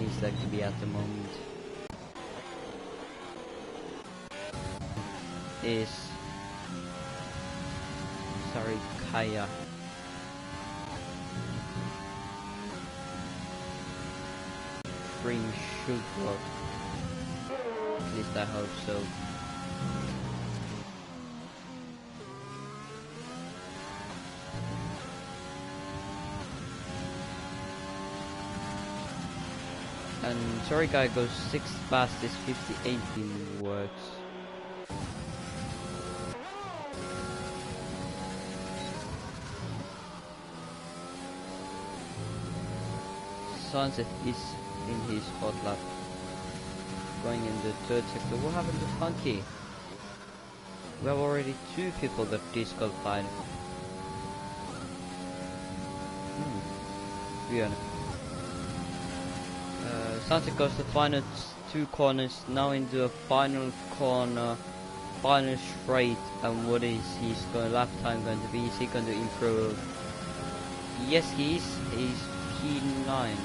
seems like to be at the moment is Kaya. Dream should work. At least I hope so. And sorry guy goes 6th fastest, 50-18 works. Sunset is in his hot lap. Going in the 3rd sector. What happened to Funky? We have already 2 people that disqualified. Weird. Sunset goes the final 2 corners, now into a final corner, final straight, and what is his lap time going to be? Is he going to improve? Yes, he is. He's P9,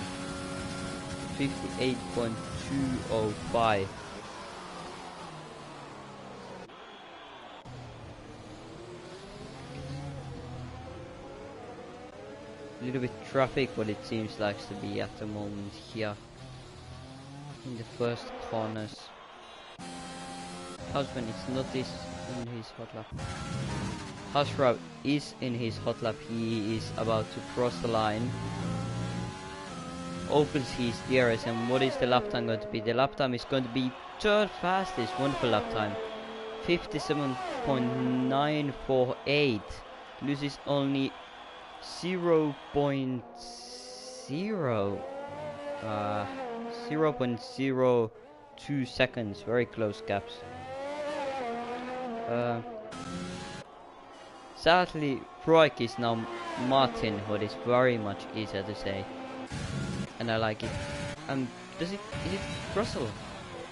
58.205. A little bit traffic, what it seems like to be at the moment here in the first corners. Husband is not in his hot lap. Hashraf is in his hot lap. He is about to cross the line. Opens his DRS, and what is the lap time going to be? The lap time is going to be 3rd fastest. Wonderful lap time. 57.948. Loses only 0.02 seconds. Very close gaps. Sadly, Broik is now Martin, what is very much easier to say, and I like it. Is it Russell?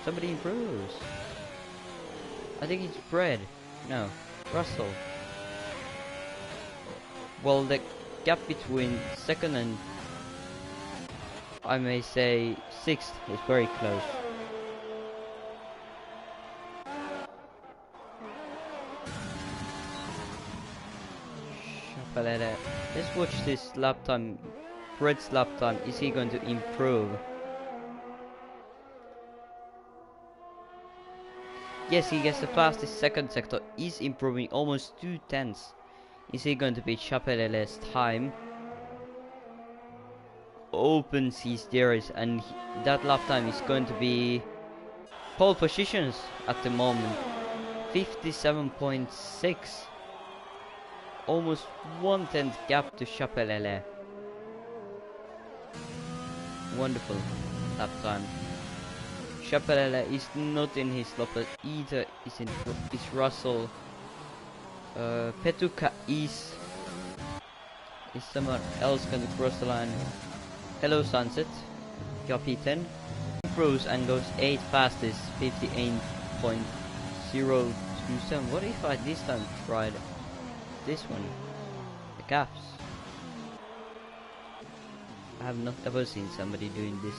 Somebody improves. I think it's Bread. No, Russell. Well, the gap between 2nd and, I may say, 6th is very close. Let's watch this lap time. Bread's lap time. Is he going to improve? Yes, he gets the fastest 2nd sector. Is improving almost 2/10. Is he going to beat Chapelele's time? Opens his DRS, and that lap time is going to be pole positions at the moment. 57.6. Almost 1/10 gap to Chapelele. Wonderful lap time. Chapelele is not in his lap either. Is Russell. Petuka is someone else going to cross the line? Hello Sunset. Captain improves and goes 8th fastest, 58.027. What if I this time tried this one? The gaps. I have not ever seen somebody doing this,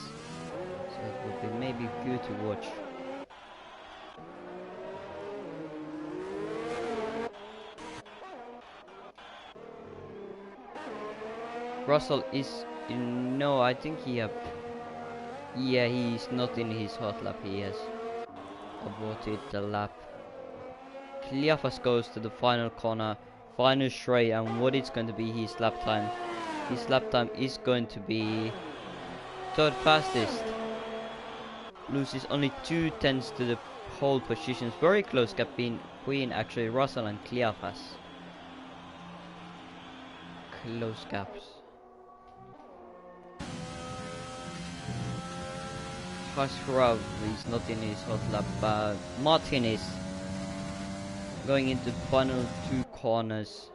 so it would be maybe good to watch. Russell is in, no, I think yeah, he's not in his hot lap. He has aborted the lap. Kliafas goes to the final corner, final straight, and what is going to be his lap time? His lap time is going to be 3rd fastest. Loses only 2/10 to the pole positions. Very close gap between actually Russell and Kliafas. Close gaps. Hashraf is not in his hot lap, but Martin is going into the final 2 corners.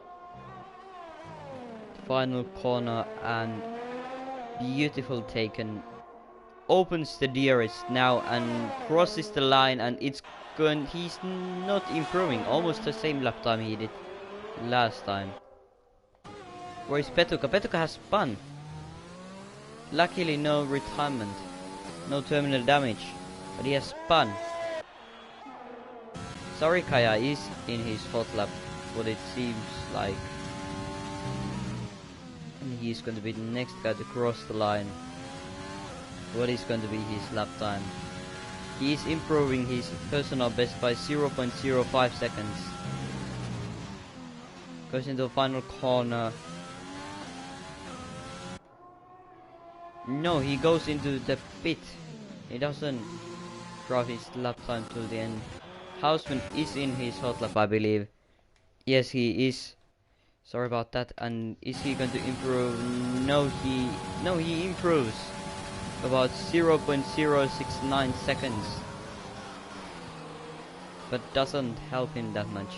Final corner, and beautiful taken. Opens the DRS now and crosses the line, and it's going. He's not improving. Almost the same lap time he did last time. Where is Petuka? Petuka has spun. Luckily, no retirement. No terminal damage. But he has spun. Sarikaya is in his hot lap, what it seems like. And he's going to be the next guy to cross the line. What is going to be his lap time? He is improving his personal best by 0.05 seconds. Goes into the final corner. No, he goes into the pit. He doesn't drive his lap time till the end. Houseman is in his hot lap, I believe. Yes, he is. Sorry about that. And is he going to improve? No, he improves about 0.069 seconds. But doesn't help him that much.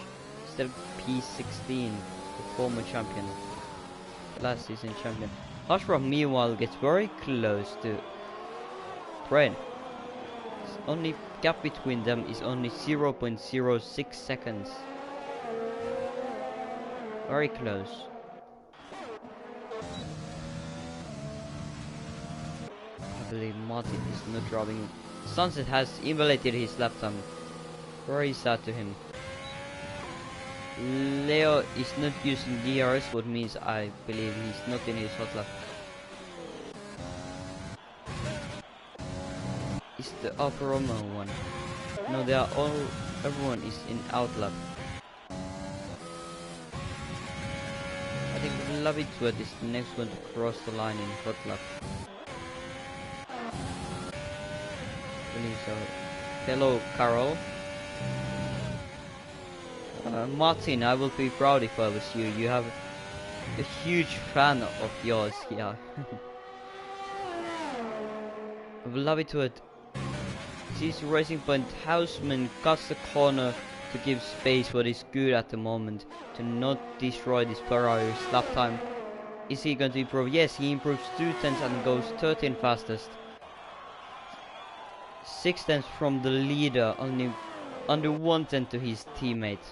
Still P16, the former champion, last season champion. Ashraf meanwhile gets very close to Fred. Only gap between them is only 0.06 seconds. Very close. I believe Martin is not driving. Sunset has invalidated his lap time. Very sad to him. Leo is not using DRS, what means I believe he's not in his hot lap. Is the Alfa Romeo one? No, they are all. Everyone is in out lap. I think Lavitswet is the next one to cross the line in hot lap. I believe so. Hello, Carol. Martin, I will be proud if I was you. You have a huge fan of yours here. Lavitswet sees Racing Point. Houseman cuts the corner to give space what is good at the moment to not destroy this Ferrari's lap time. Is he going to improve? Yes, he improves 2/10 and goes 13 fastest. 6/10 from the leader, only under 1/10 to his teammate.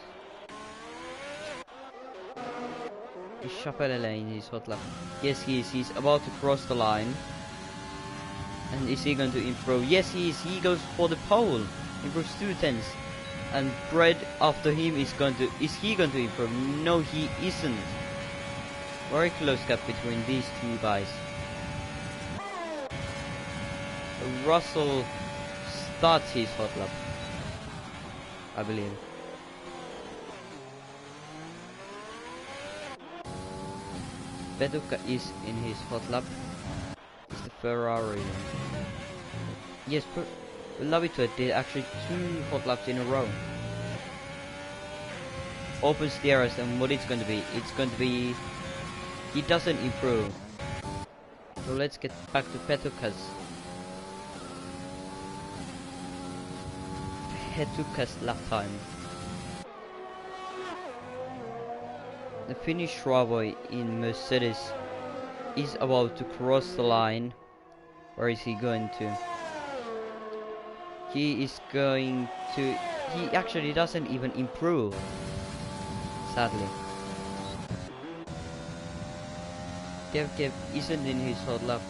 Is Chapelele in his hot lap? Yes, he is. He's about to cross the line. And is he going to improve? Yes, he is. He goes for the pole. Improves 2/10. And Brad after him is going to. Is he going to improve? No, he isn't. Very close gap between these two guys. Russell starts his hot lap, I believe. Petuka is in his hot lap. It's the Ferrari one. Yes, Lavitswet did actually 2 hot laps in a row. Opens the DRS, and what it's going to be? It's going to be... He doesn't improve. So let's get back to Petuka's lap time. The Finnish Shravoy in Mercedes is about to cross the line. Where is he going to? He is going to... He actually doesn't even improve, sadly. Kev isn't in his hot lap.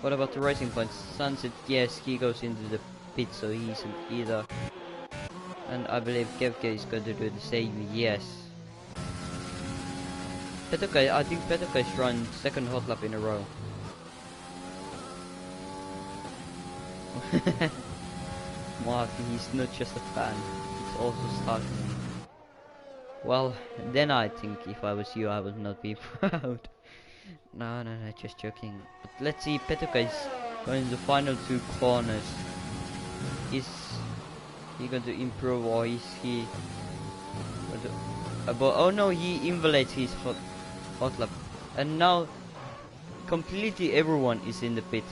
What about the Racing Point? Sunset, yes, he goes into the pit, so he isn't either. And I believe Kevke is going to do the same, yes. Petuka, I think Petuka is run 2nd hot lap in a row. Martin, he's not just a fan, he's also starting. Well, then I think if I was you, I would not be proud. No, just joking. But let's see, Petuka is going to the final 2 corners. Is he going to improve, or is he going to... oh no, he invalidates his hot lap. And now, completely everyone is in the pit.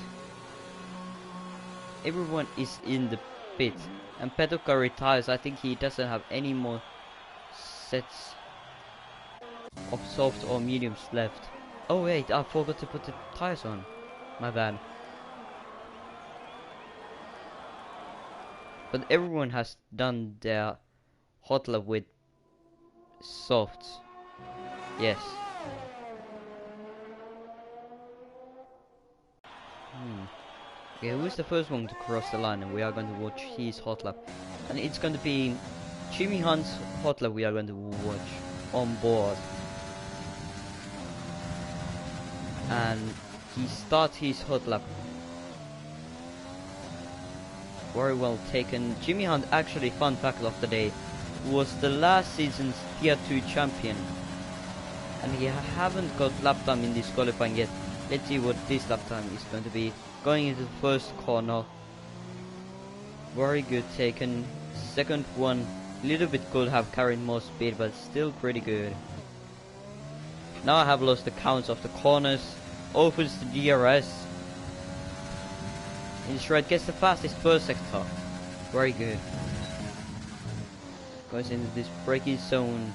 Everyone is in the pit. And Petuka retires. I think he doesn't have any more sets of soft or mediums left. Oh wait, I forgot to put the tires on. My bad. But everyone has done their hot lap with softs. Yes. Okay, who is the first one to cross the line? And we are going to watch his hot lap. And it's going to be Jimmy Hunt's hot lap we are going to watch on board. And he starts his hot lap. Very well taken. Jimmy Hunt, actually, fun fact of the day, was the last season's Tier 2 champion. And he haven't got lap time in this qualifying yet. Let's see what this lap time is going to be. Going into the first corner. Very good taken. Second one, little bit could have carried more speed, but still pretty good. Now I have lost the counts of the corners. Opens the DRS. In straight, gets the fastest first sector. Very good. Goes into this braking zone.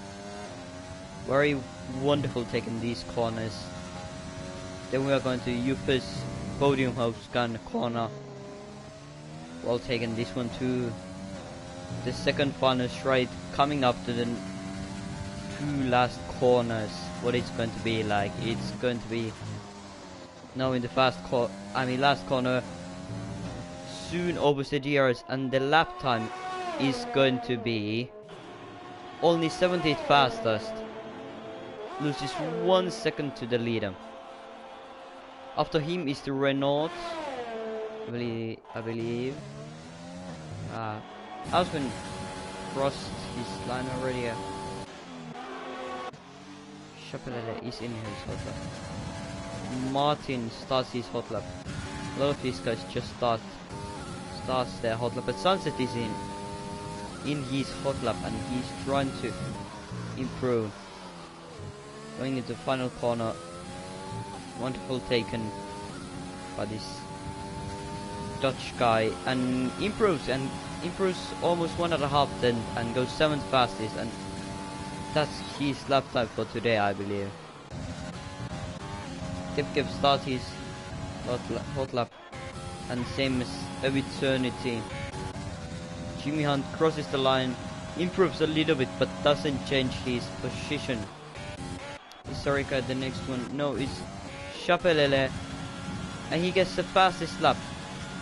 Very wonderful taking these corners. Then we are going to Yupa's podium house gun corner. Well taken this one too. The second final straight, coming up to the two last corners. What it's going to be like? It's going to be now in the last corner. Soon opens the DRS, and the lap time is going to be only 70th fastest. Loses 1 second to the leader. After him is the Renault, I believe. Osman crossed his line already. Chapelele is in his hot lap. Martin starts his hot lap. A lot of these guys just starts their hot lap, but Sunset is in his hot lap, and he's trying to improve. Going into the final corner. Wonderful taken by this Dutch guy, and improves almost 1.5 then, and goes 7th fastest, and that's his lap time for today, I believe. Kip starts his hot lap, and same as Eternity. Jimmy Hunt crosses the line, improves a little bit, but doesn't change his position. Is Sarika the next one? No, it's Chapelele, and he gets the fastest lap.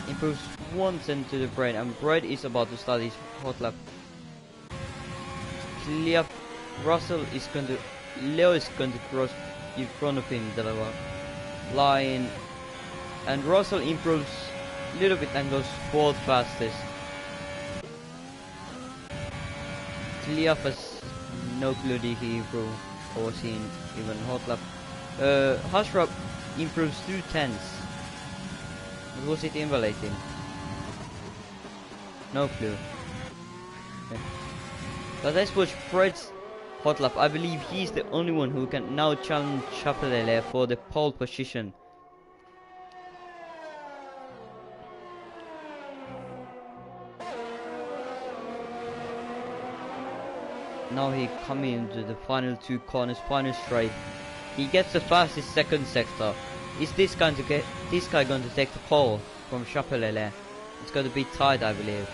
Improves 1 cent to the Braid, and Braid is about to start his hot lap. Leo is going to cross in front of him, the line, and Russell improves a little bit and goes 4th fastest. Kliaf has no clue did he improve, or was he even hot lap. Hashrab improves 2/10. Was it invalidating? No clue. But let's watch Fred's hot lap. I believe he's the only one who can now challenge Chapelele for the pole position. Now he coming into the final 2 corners, final straight. He gets the fastest second sector. Is this guy going to take the pole from Chapelele? It's going to be tight, I believe.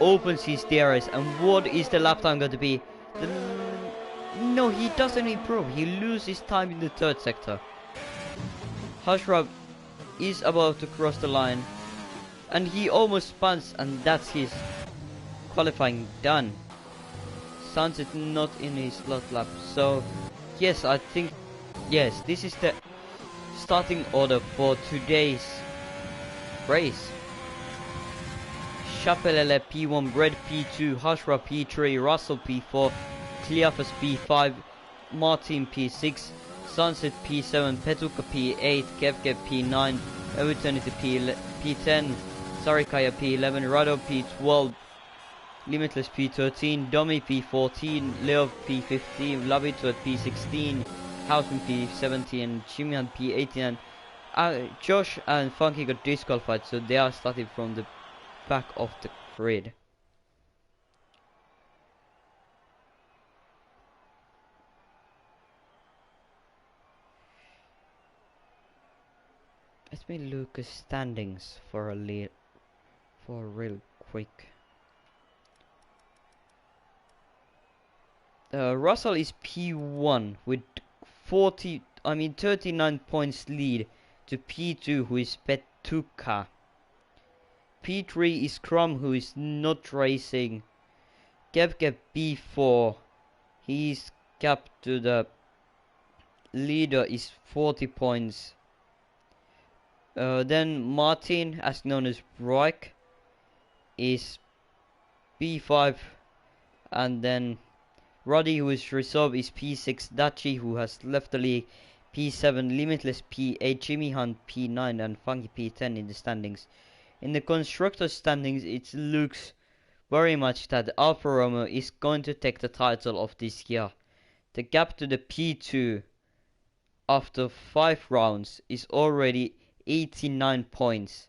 Opens his DRS, and what is the lap time going to be? No, he doesn't improve. He loses time in the 3rd sector. Hashrab is about to cross the line, and he almost spins, and that's his qualifying done. Sunset not in his slot lap. So yes, I think yes, this is the starting order for today's race. Chapelele P1, Bread P2, Hashra P3, Russell P4, Cleophas P5, Martin P6, Sunset P7, Petuka P8, Kevkev P9, Eternity P10, Sarikaya P11, Rado P12, Limitless P13, Domi P14, Leo P15, Labito at P16, Houseman P17, and Chimian P18, and Josh and Funky got disqualified, so they are starting from the back of the grid. Let me look at standings for real quick. Russell is P1 with 39 points lead. to P2, who is Petuka. P3 is Crum, who is not racing. Kepke B4. His gap to the leader is 40 points. Then Martin, as known as Broik, is B5. And then Roddy, who is reserve, is P6. Dachi, who has left the league, P7. Limitless P8. Jimmy Hunt P9. And Funky P10 in the standings. In the constructors standings, it looks very much that Alfa Romeo is going to take the title of this year. The gap to the P2 after 5 rounds is already 89 points.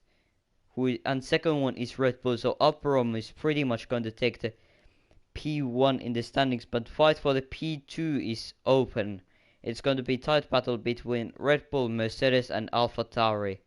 And second one is Red Bull, so Alfa Romeo is pretty much going to take the P1 in the standings, but fight for the P2 is open. It's going to be a tight battle between Red Bull, Mercedes and AlphaTauri.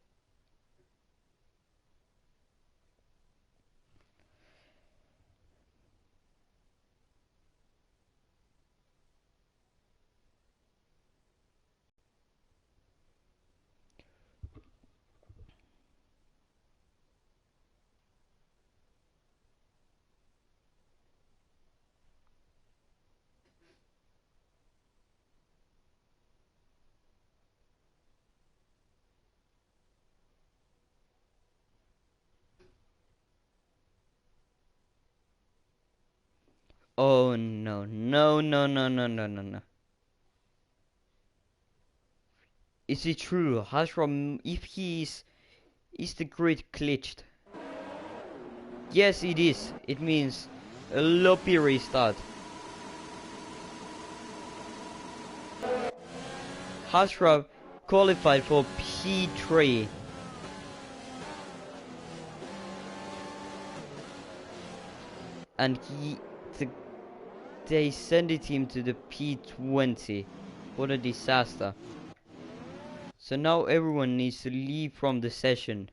Oh no, no, no, no, no, no, no, no. Is it true? Hashram, if is the grid glitched? Yes, it is. It means a lobby restart. Hashram qualified for P3. And they sent him to the P20. What a disaster. So now everyone needs to leave from the session.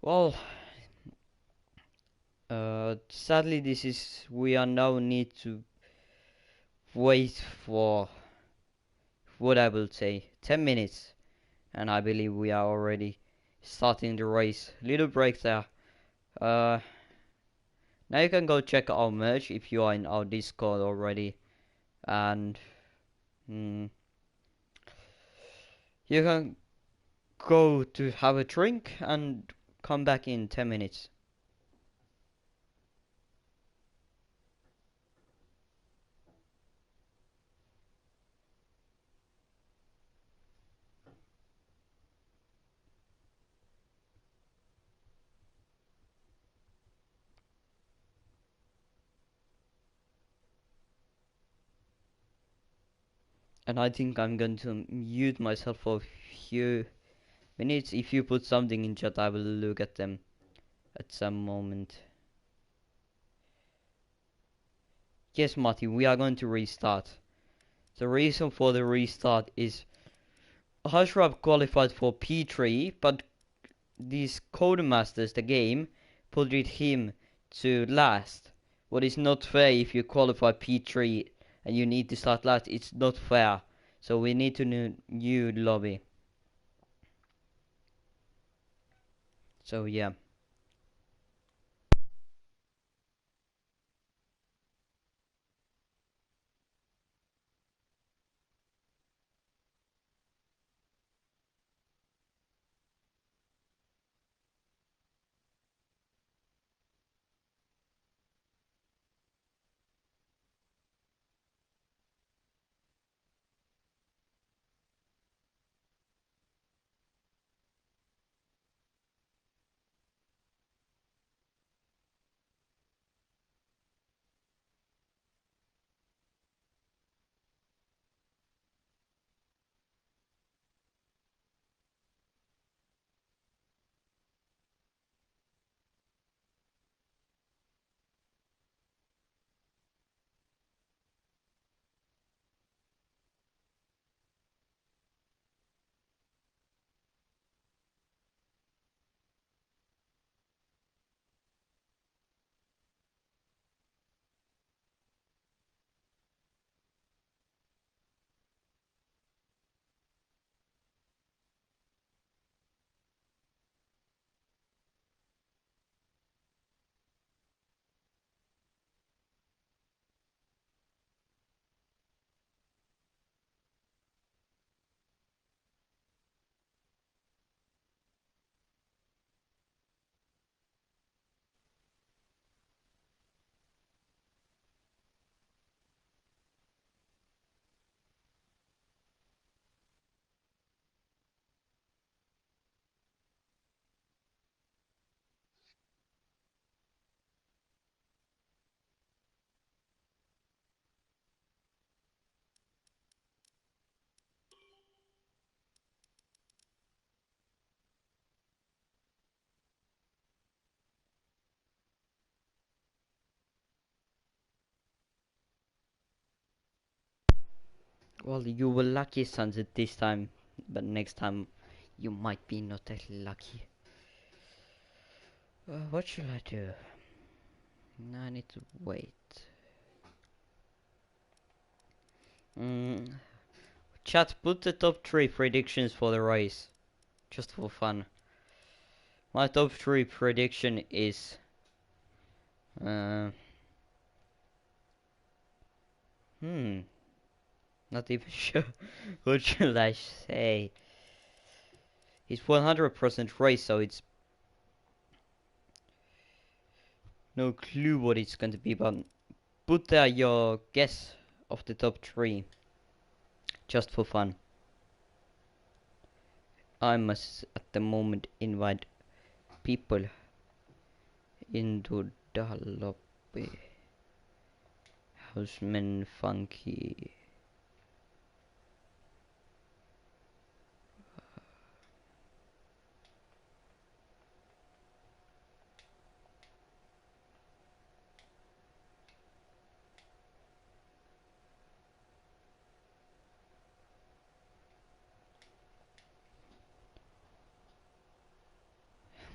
Well, sadly we are now need to wait for what I will say 10 minutes, and I believe we are already starting the race. Little break there. Now you can go check our merch if you are in our Discord already, and you can go to have a drink and come back in 10 minutes. And I think I'm going to mute myself for a few minutes. If you put something in chat, I will look at them at some moment. Yes, Marty, we are going to restart. The reason for the restart is Hashrab qualified for P3, but these Codemasters, the game, put him to last. What is not fair if you qualify P3 and you need to start last. It's not fair. So we need to new lobby. So yeah. Well, you were lucky, Sunset, this time, but next time you might be not that lucky. What should I do? I need to wait. Chat, put the top 3 predictions for the race. Just for fun. My top 3 prediction is... not even sure. What should I say? It's 100% race, so it's no clue what it's going to be, but put there your guess of the top 3. Just for fun. I must at the moment invite people into the lobby. Houseman Funky.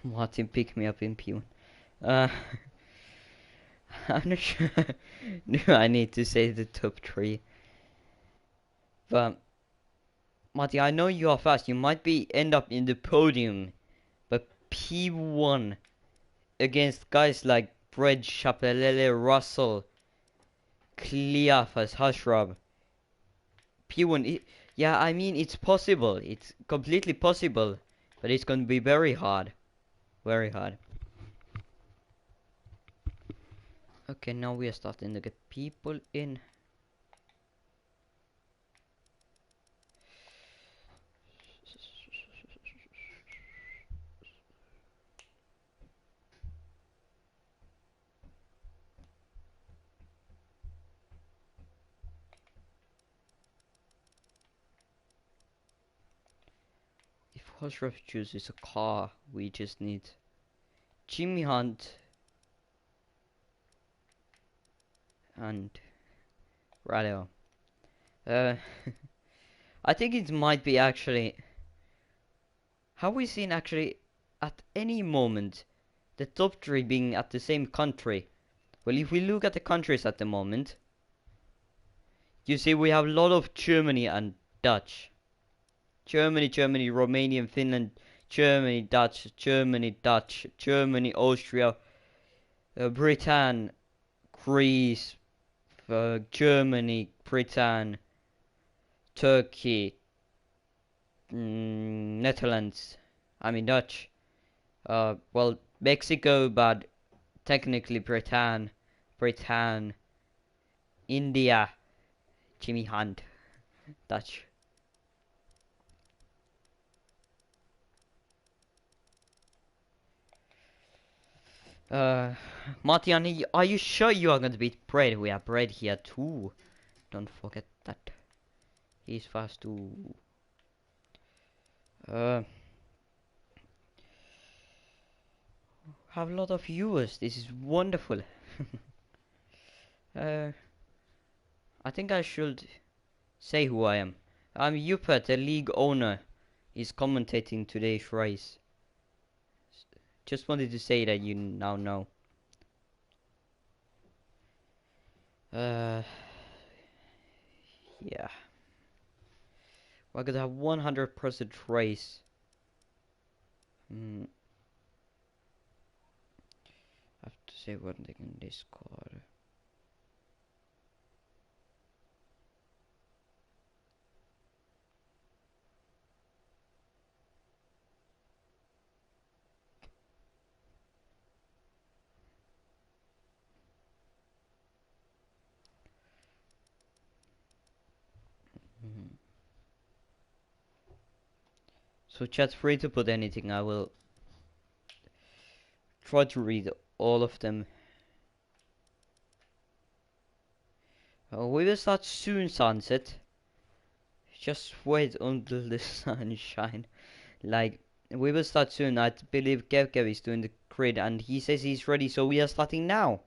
Martin, pick me up in P1. I'm not sure. No, I need to say the top 3. But Marty, I know you are fast. You might end up in the podium, but P1 against guys like Brad, Chapelele, Russell, Cleophas, Hashrab. P1, yeah, I mean it's possible. It's completely possible, but it's gonna be very hard, very hard. Okay, now we are starting to get people in. If Hashraf chooses a car, we just need Jimmy Hunt and Radio. I think it might be actually. Have we seen actually at any moment the top 3 being at the same country? Well, if we look at the countries at the moment, you see we have a lot of Germany and Dutch. Germany, Romania, Finland, Germany, Dutch, Germany, Austria, Britain, Greece, Germany, Britain, Turkey, Netherlands, I mean Dutch, well, Mexico, but technically Britain, India, Jimmy Hunt, Dutch. Martian, are you sure you are going to beat Bread? We have Bread here too. Don't forget that. He's fast too. Have a lot of viewers. This is wonderful. I think I should say who I am. I'm Yupert, the league owner. Is commentating today's race. Just wanted to say that you now know. Yeah. We're gonna have 100% race. I have to say one thing in Discord. So chat's free to put anything. I will try to read all of them. We will start soon, Sunset. Just wait until the sun shine. Like, we will start soon. I believe Kev is doing the grid and he says he's ready, so we are starting now.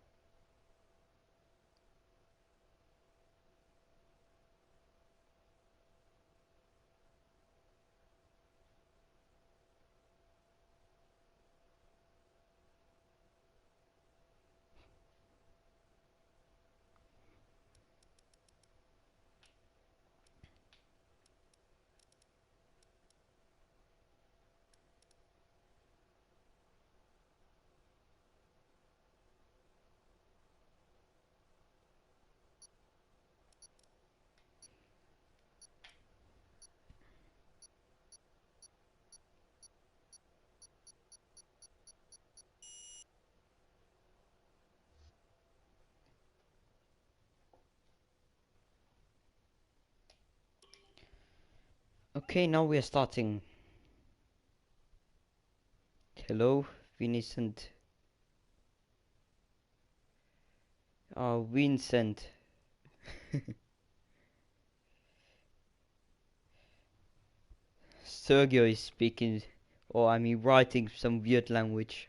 Okay, now we are starting. Hello, Vincent. Vincent. Sergio is speaking, or I mean writing some weird language,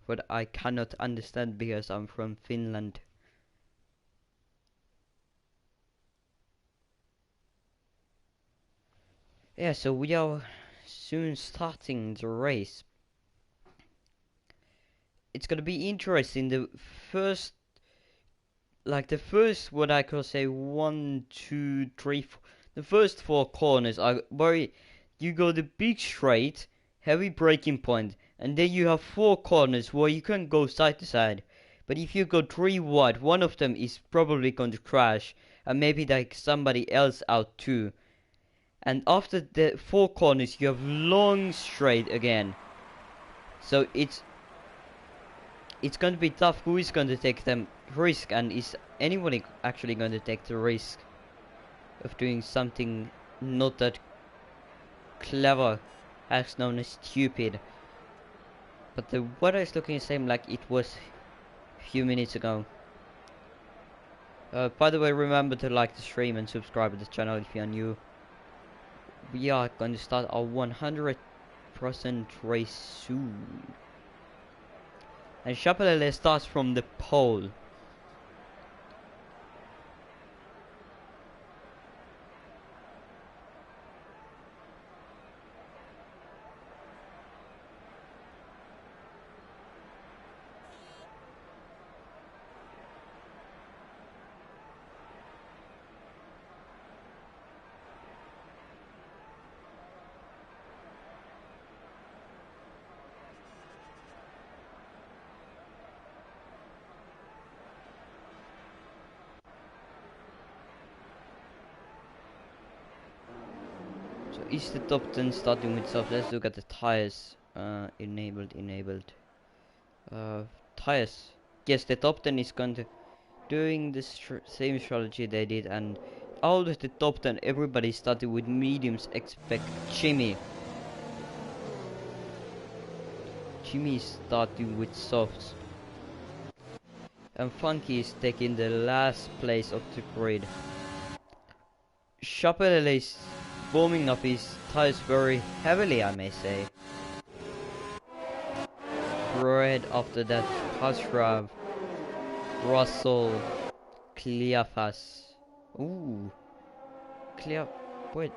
but I cannot understand because I'm from Finland. Yeah, so we are soon starting the race. It's gonna be interesting. First, the first, what I could say, one, two, three, the first four corners are very. You go the big straight, heavy braking point, and then you have four corners where you can go side to side. But if you go three wide, one of them is probably going to crash, and maybe like somebody else out too. And after the four corners, you have long straight again. So it's going to be tough. Who is going to take them risk, and is anyone actually going to take the risk of doing something not that clever, as known as stupid? But the weather is looking the same like it was a few minutes ago. By the way, remember to like the stream and subscribe to the channel if you are new. We are going to start our 100% race soon. And Chapelele starts from the pole. So is the top 10 starting with stuff? Let's look at the tires. Enabled. Tires. Yes, the top 10 is going to doing the same strategy they did, and out of the top 10, everybody started with mediums except Jimmy. Jimmy is starting with softs. And Funky is taking the last place of the grid. Chapelele is warming up his tires very heavily, I may say. Right after that, Hasrav, Russell, Cleophas. Ooh, wait.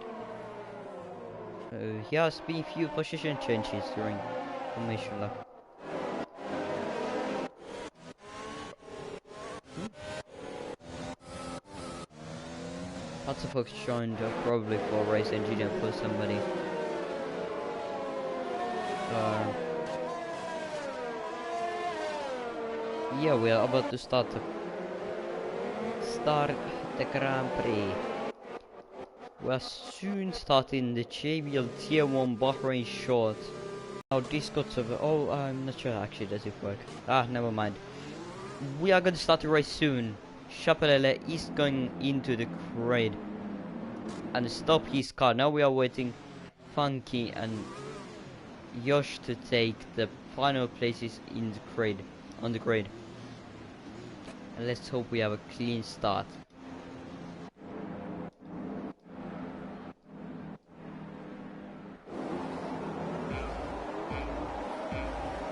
He has been few position changes during formation lap. Lots of folks joined probably for race engineer for somebody. Yeah, we are about to start the Grand Prix. We are soon starting the JVL Tier 1 Bahrain short. Now Discord server. Oh, I'm not sure actually does it work. Never mind. We are going to start the race soon. Chapelele is going into the grid and stop his car. Now we are waiting Funky and Yosh to take the final places in the grid, on the grid. And let's hope we have a clean start.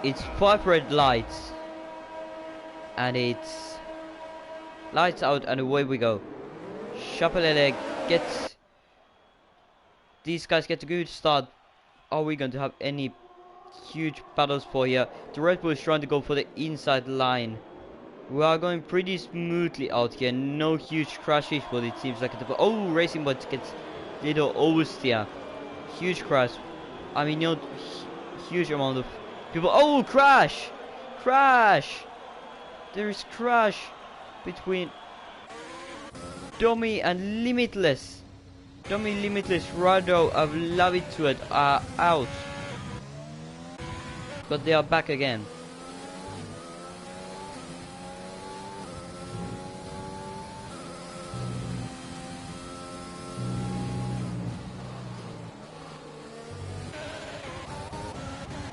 It's 5 red lights. And it's lights out and away we go. Chapelele gets... These guys get a good start. Are we going to have any huge battles for here? The Red Bull is trying to go for the inside line. We are going pretty smoothly out here. No huge crashes, but it seems like it. Oh, Racing Bot gets little oversteer. Huge crash. I mean, you know, huge amount of people. Oh, crash! Crash! There is crash between Dummy and Limitless. Dummy, Limitless, Rado, I've loved it to it, are out. But they are back again.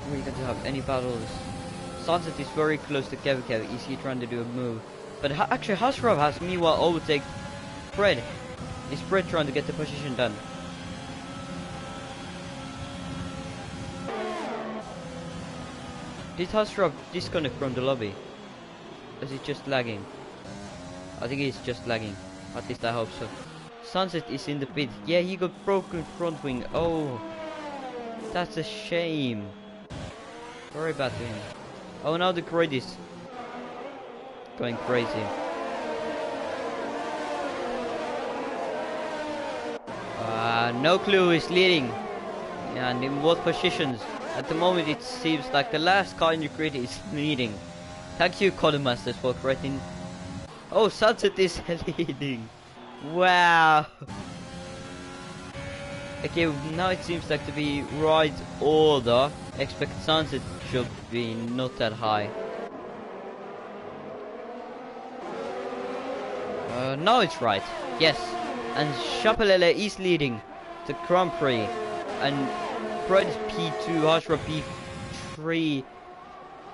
We're going to have any battles. Sunset is very close to Kev. Is he trying to do a move? But actually, Hashraf has meanwhile overtake Fred. Is Fred trying to get the position done? Did Hashraf disconnect from the lobby? Or is he just lagging? I think he's just lagging. At least I hope so. Sunset is in the pit. Yeah, he got broken front wing. Oh, that's a shame. Very bad to him. Oh, now the crate is going crazy. No clue is leading. And in what positions? At the moment it seems like the last car in the grid is leading. Thank you, Codemasters, for correcting. Oh, Sunset is leading. Wow. Okay, now it seems like to be right order. Expect Sunset should be not that high. Now it's right. Yes. And Chapelele is leading the Grand Prix. And Fred is P2, Hashra P3,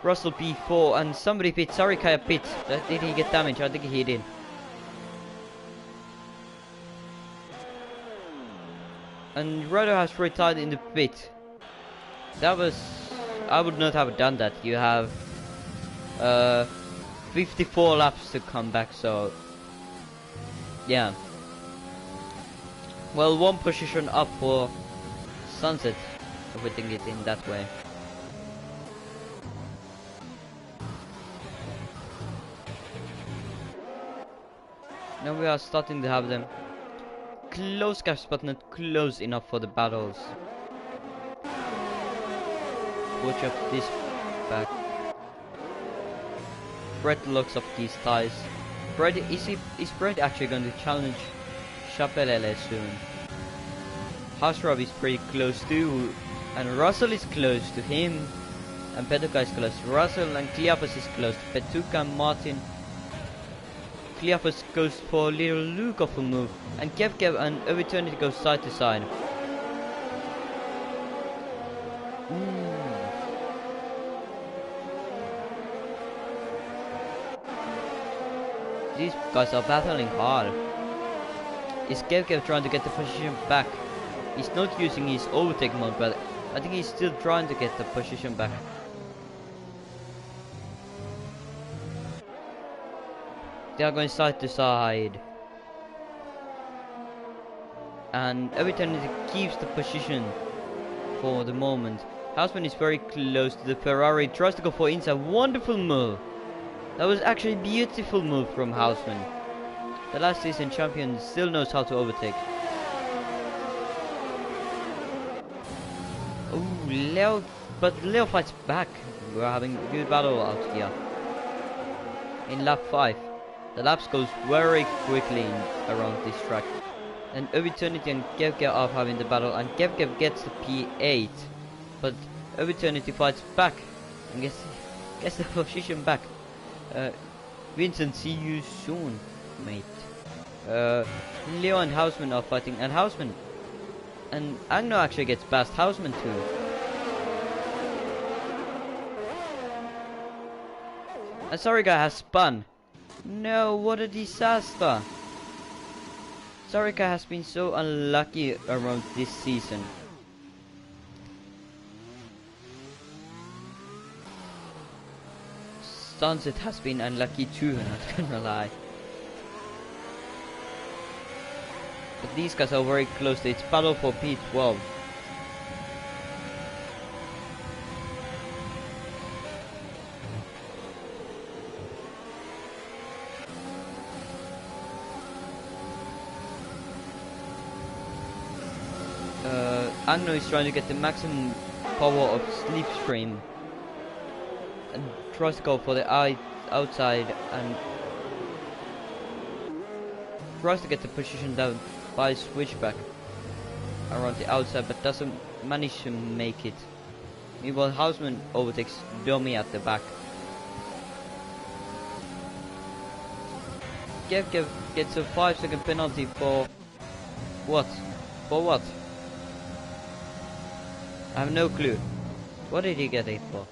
Russell P4, and somebody pit, Sarikaya pit. Did he get damage? I think he did. And Rado has retired in the pit. That was... I would not have done that. You have 54 laps to come back, so... yeah. Well, one position up for Sunset, if we think it in that way. Now we are starting to have them close gaps, but not close enough for the battles. Watch out this back. Fred locks up these ties. Fred, is Fred actually going to challenge Chapelele soon? Hasrab is pretty close too, and Russell is close to him, and Petuka is close to Russell, and Cleopas is close to Petuka and Martin. Cleopas goes for a little Luke of a move, and Kev and Eternity goes side to side. These guys are battling hard. Is Kev trying to get the position back? He's not using his overtake mode, but I think he's still trying to get the position back. They are going side to side. And every time it keeps the position for the moment. Houseman is very close to the Ferrari, tries to go for inside. Wonderful move. That was actually a beautiful move from Houseman. The last season champion still knows how to overtake. Oh, Leo, but Leo fights back. We're having a good battle out here. In lap 5. The laps goes very quickly around this track. And Eternity and Gevgev are having the battle, and Gevgev gets the P8. But Eternity fights back and gets the position back. Vincent, see you soon, mate. Leo and Houseman are fighting, and Houseman and Agno actually gets past Houseman too. And Sarika has spun. No, what a disaster. Sarika has been so unlucky around this season. Sunset has been unlucky too, not gonna lie. But these guys are very close. It's battle for P12. Agno is trying to get the maximum power of Slipstream and tries to go for the outside and tries to get the position down by switchback around the outside, but doesn't manage to make it. Meanwhile, Houseman overtakes Domi at the back. Gev gets a 5-second penalty for what? For what? I have no clue. What did he get it for?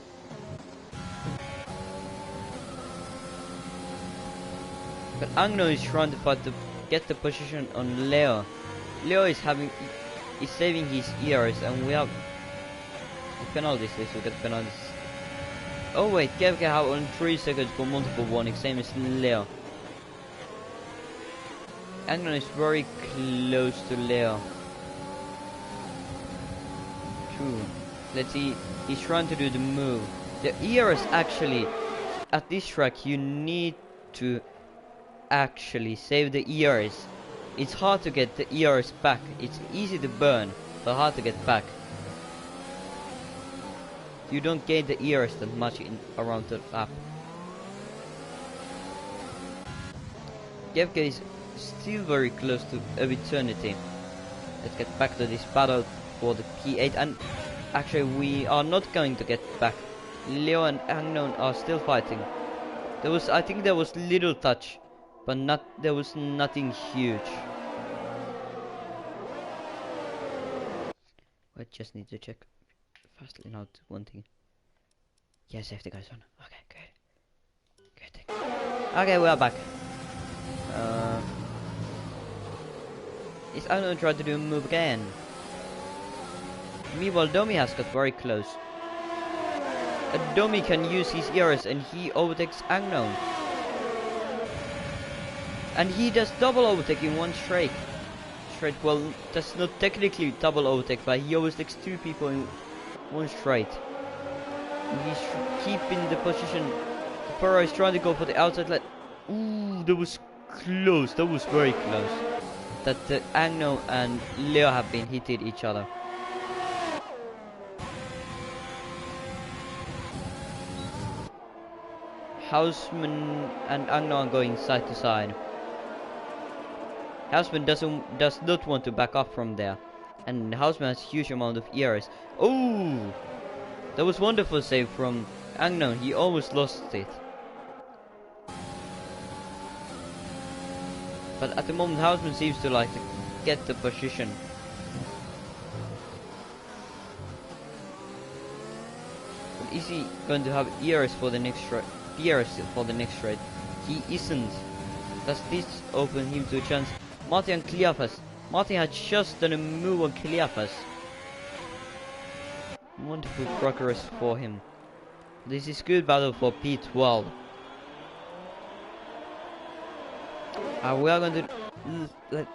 But Agno is trying to fight to get the position on Leo. Leo is saving his ears, and we have the penalties. This we get penalties. Oh wait, Kev can have on 3 seconds for multiple warnings, same as Leo. Agno is very close to Leo. True. Let's see. He's trying to do the move. The ears actually, at this track, you need to actually save the ears. It's hard to get the ears back. It's easy to burn, but hard to get back. You don't gain the ears that much in around the lap. Kevke is still very close to eternity. Let's get back to this battle for the P8, and actually we are not going to get back. Leo and Unknown are still fighting. I think there was little touch, but there was nothing huge. I just need to check fastly now one thing. Yeah, safety guys on. Okay, good. Okay, we are back. Is Unknown trying to do a move again? Meanwhile, Domi has got very close. Domi can use his ears and he overtakes Unknown. And he does double overtake in one straight. Well, that's not technically double overtake, but he overtakes 2 people in one straight. He's keeping the position. Ferro is trying to go for the outside leg. Ooh, that was close. That was very close. That Agno and Leo have been hitting each other. Houseman and Agno are going side to side. Houseman does not want to back up from there, and Houseman has huge amount of ears. Oh, that was wonderful save from Agno. He almost lost it. But at the moment, Houseman seems to like to get the position. But is he going to have ears for the next straight? Ears for the next straight? He isn't. Does this open him to a chance? Martin and Cleophas. Martin had just done a move on Cleophas. Wonderful progress for him. This is good battle for P12. We are going to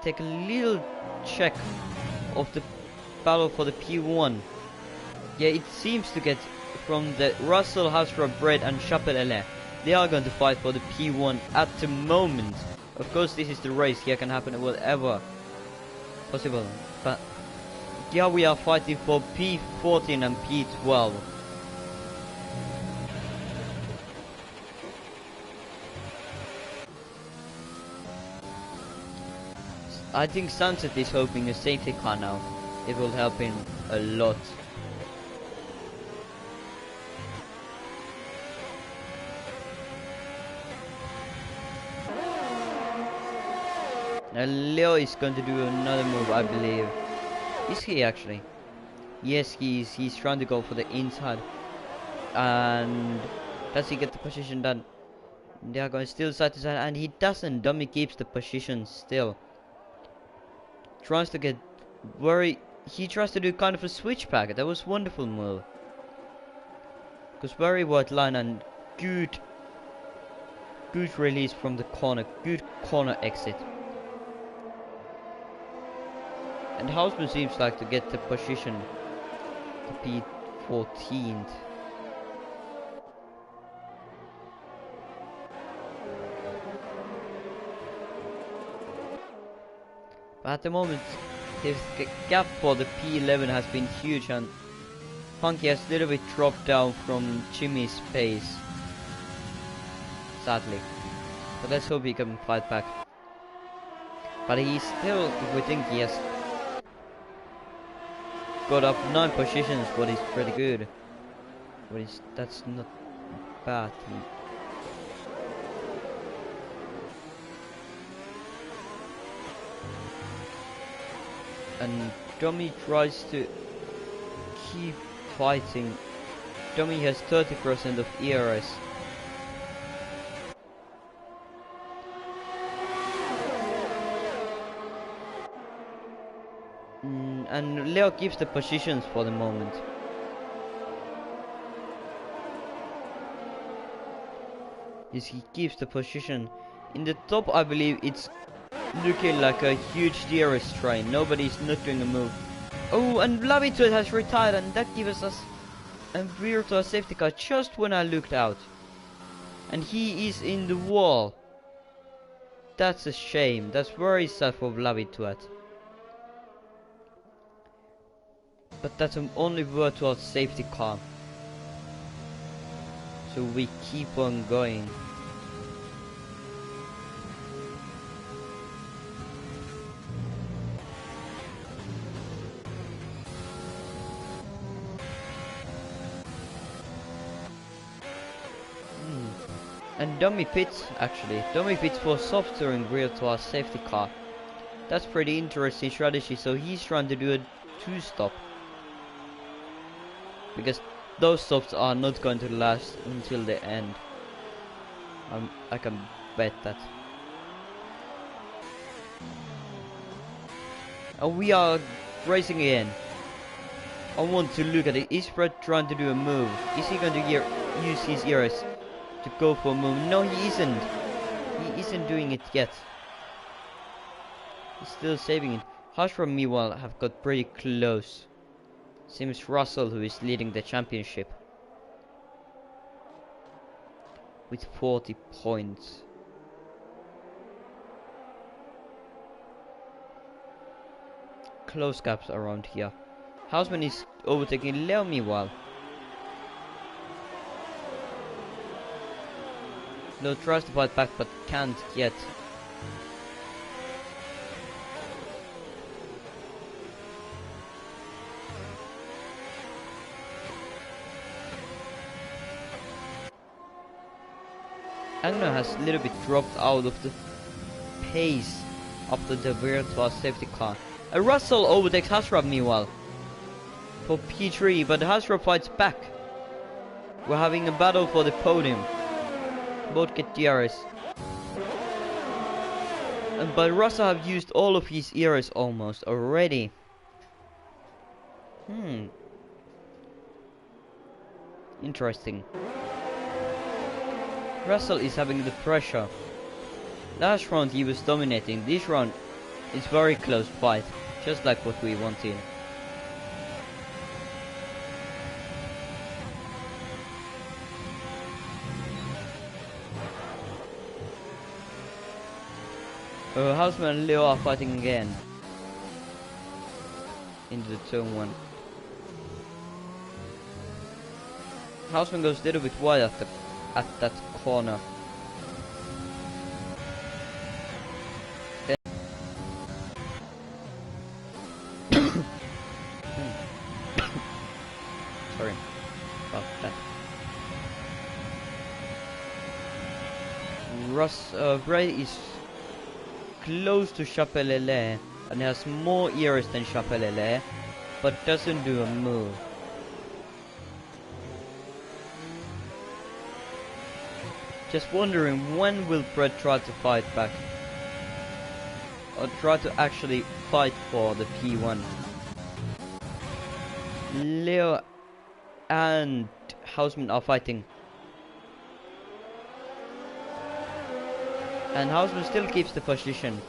take a little check of the battle for the P1. Yeah, it seems to get from the Russell, House Bread and Chapelle. They are going to fight for the P1 at the moment. Of course, this is the race. Here can happen whatever possible. But here we are fighting for P14 and P12. I think Sunset is hoping a safety car now. It will help him a lot. Now Leo is going to do another move, I believe. Is he actually? Yes, he's trying to go for the inside. And does he get the position done? They are going still side to side, and he doesn't. Dummy keeps the position still. Tries to get he tries to do kind of a switchback. That was wonderful move. Because very wide line and good release from the corner. Good corner exit. And Houseman seems like to get the position to be 14th. But at the moment, his gap for the P11 has been huge, and Funky has a little bit dropped down from Jimmy's pace. Sadly. But let's hope he can fight back. But he's still, if we think he has got up 9 positions, what is pretty good. That's not bad. And Tommy tries to keep fighting Dummy has 30% of ERS. And Leo keeps the positions for the moment. Yes, he keeps the position. In the top, I believe it's looking like a huge DRS train. Nobody's not doing a move. Oh, and Lavitude has retired, and that gives us a virtual safety car just when I looked out. And he is in the wall. That's a shame. That's very sad for Lavitude. But that's an only virtual safety car. So we keep on going. And dummy pits, actually. Dummy pits for soft steering virtual safety car. That's pretty interesting strategy. So he's trying to do a 2-stop. Because those stops are not going to last until the end. I can bet that. And we are racing again. I want to look at it. Is Brett trying to do a move? Is he going to use his ears to go for a move? No, he isn't. He isn't doing it yet. He's still saving it. Hashram meanwhile have got pretty close. Seems Russell who is leading the championship with 40 points. Close gaps around here. Houseman is overtaking Leo meanwhile. Leo tries to fight back but can't yet. Agno has a little bit dropped out of the pace after the virtual safety car. A Russell overtakes Hasrab meanwhile for P3, but Hasrab fights back. We're having a battle for the podium. Both get DRS. But Russell have used all of his ERS almost already. Interesting. Russell is having the pressure. Last round he was dominating. This round is very close fight, just like what we wanted. Houseman and Leo are fighting again into the turn 1. Houseman goes a little bit wide at that corner. Sorry about that. Bray is close to Chapelele and has more ears than Chapelele, but doesn't do a move. Just wondering, when will Brett try to fight back? Or try to actually fight for the P1? Leo and Houseman are fighting. And Houseman still keeps the position.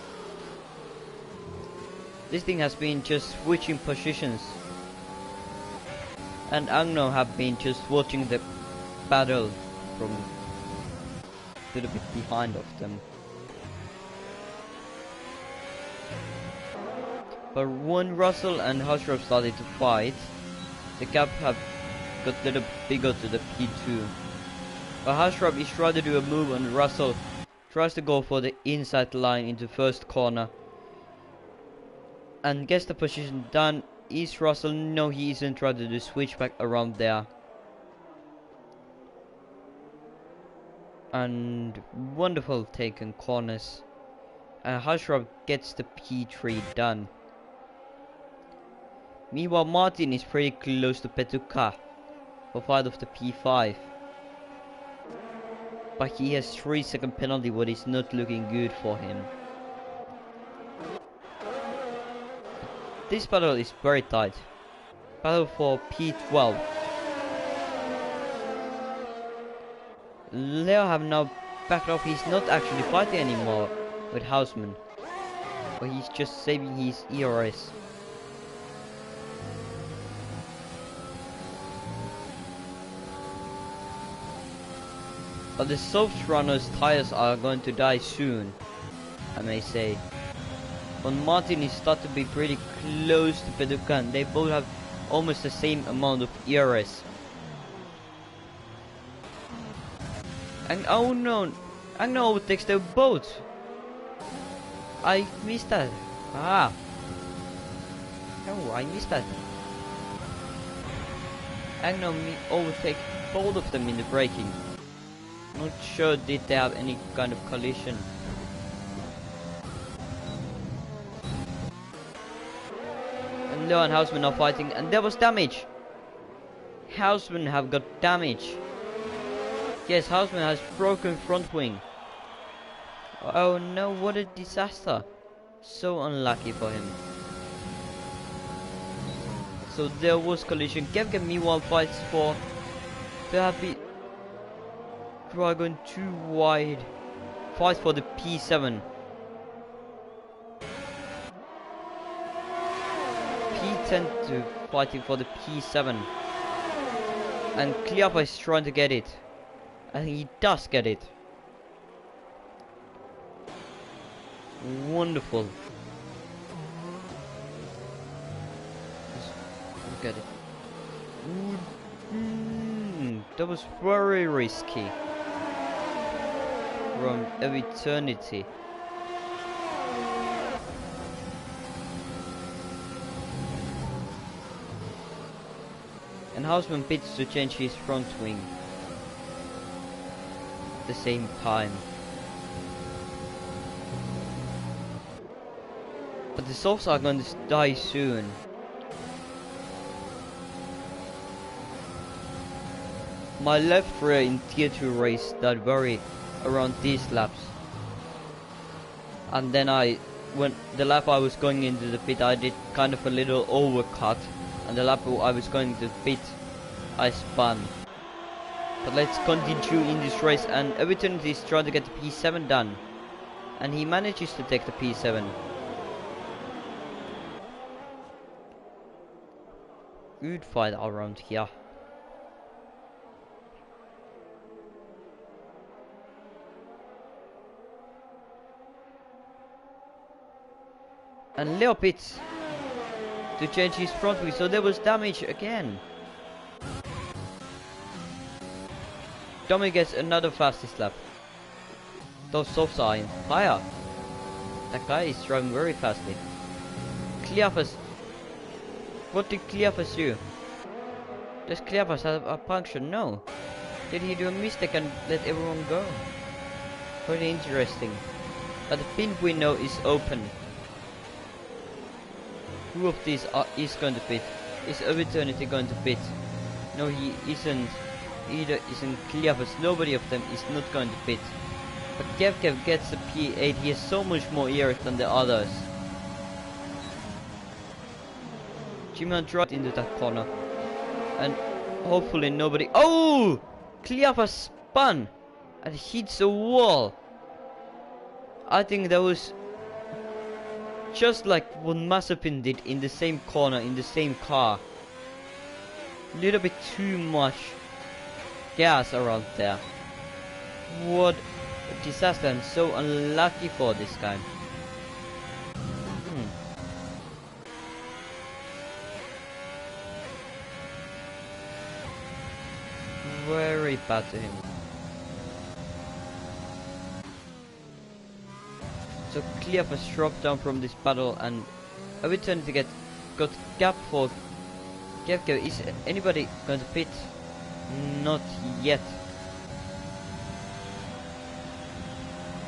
This thing has been just switching positions. And Agno have been just watching the battle from a little bit behind of them. But when Russell and Hushrop started to fight, the gap have got a little bigger to the P2. But Hushrop is trying to do a move and Russell tries to go for the inside line into first corner. And gets the position done. Is Russell? No, he isn't trying to do switch back around there. And wonderful taken corners. And Hushrop gets the P3 done. Meanwhile, Martin is pretty close to Petuka. for fight of the P5. But he has 3-second penalty, what is not looking good for him. This battle is very tight. Battle for P12. Leo have now backed off. He's not actually fighting anymore with Houseman, but he's just saving his ERS. But the soft runners' tires are going to die soon, I may say. But Martin is starting to be pretty close to Peducan. They both have almost the same amount of ERS. And oh no, Agno overtakes them both. I missed that. Ah. No, I missed that. Agno overtake both of them in the braking. Not sure did they have any kind of collision. And Leo and Houseman are fighting, and there was damage. Houseman have got damage. Yes, Houseman has broken front wing. Oh no, what a disaster. So unlucky for him. So there was collision. Kevka meanwhile fights for the happy Dragon too wide. Fights for the P7. P10 to fighting for the P7. And Cleopa is trying to get it. And he does get it. Wonderful. Just look at it. That was very risky. From eternity. And Houseman pits to change his front wing at the same time. But the softs are going to die soon. My left rear in tier 2 race died very around these laps. And then when the lap I was going into the pit, I did kind of a little overcut. And the lap I was going to pit, I spun. But let's continue in this race, and Everton is trying to get the P7 done. And he manages to take the P7. Good fight around here. And Leo pits to change his front wheel, so there was damage again. Tommy gets another fastest lap. Those softs are in fire. That guy is driving very fastly. Cleopas. What did Cleopas do? Does Cleopas have a puncture? No. Did he do a mistake and let everyone go? Pretty interesting. But the pin window is open. Who of these is going to pit? Is Eternity going to pit? No, he isn't. Either isn't Cleopas. Nobody of them is not going to pit. But Kev gets the P8. He has so much more ears than the others. Jimmy dropped into that corner. And hopefully nobody... Oh! Cleopas spun! And hits a wall. I think that was... just like what Mazepin did in the same corner, in the same car. Little bit too much gas around there. What a disaster, and so unlucky for this guy. Very bad to him. So Cleopas dropped down from this battle, and every turn to got gap for Kevko. Is anybody going to pit? Not yet.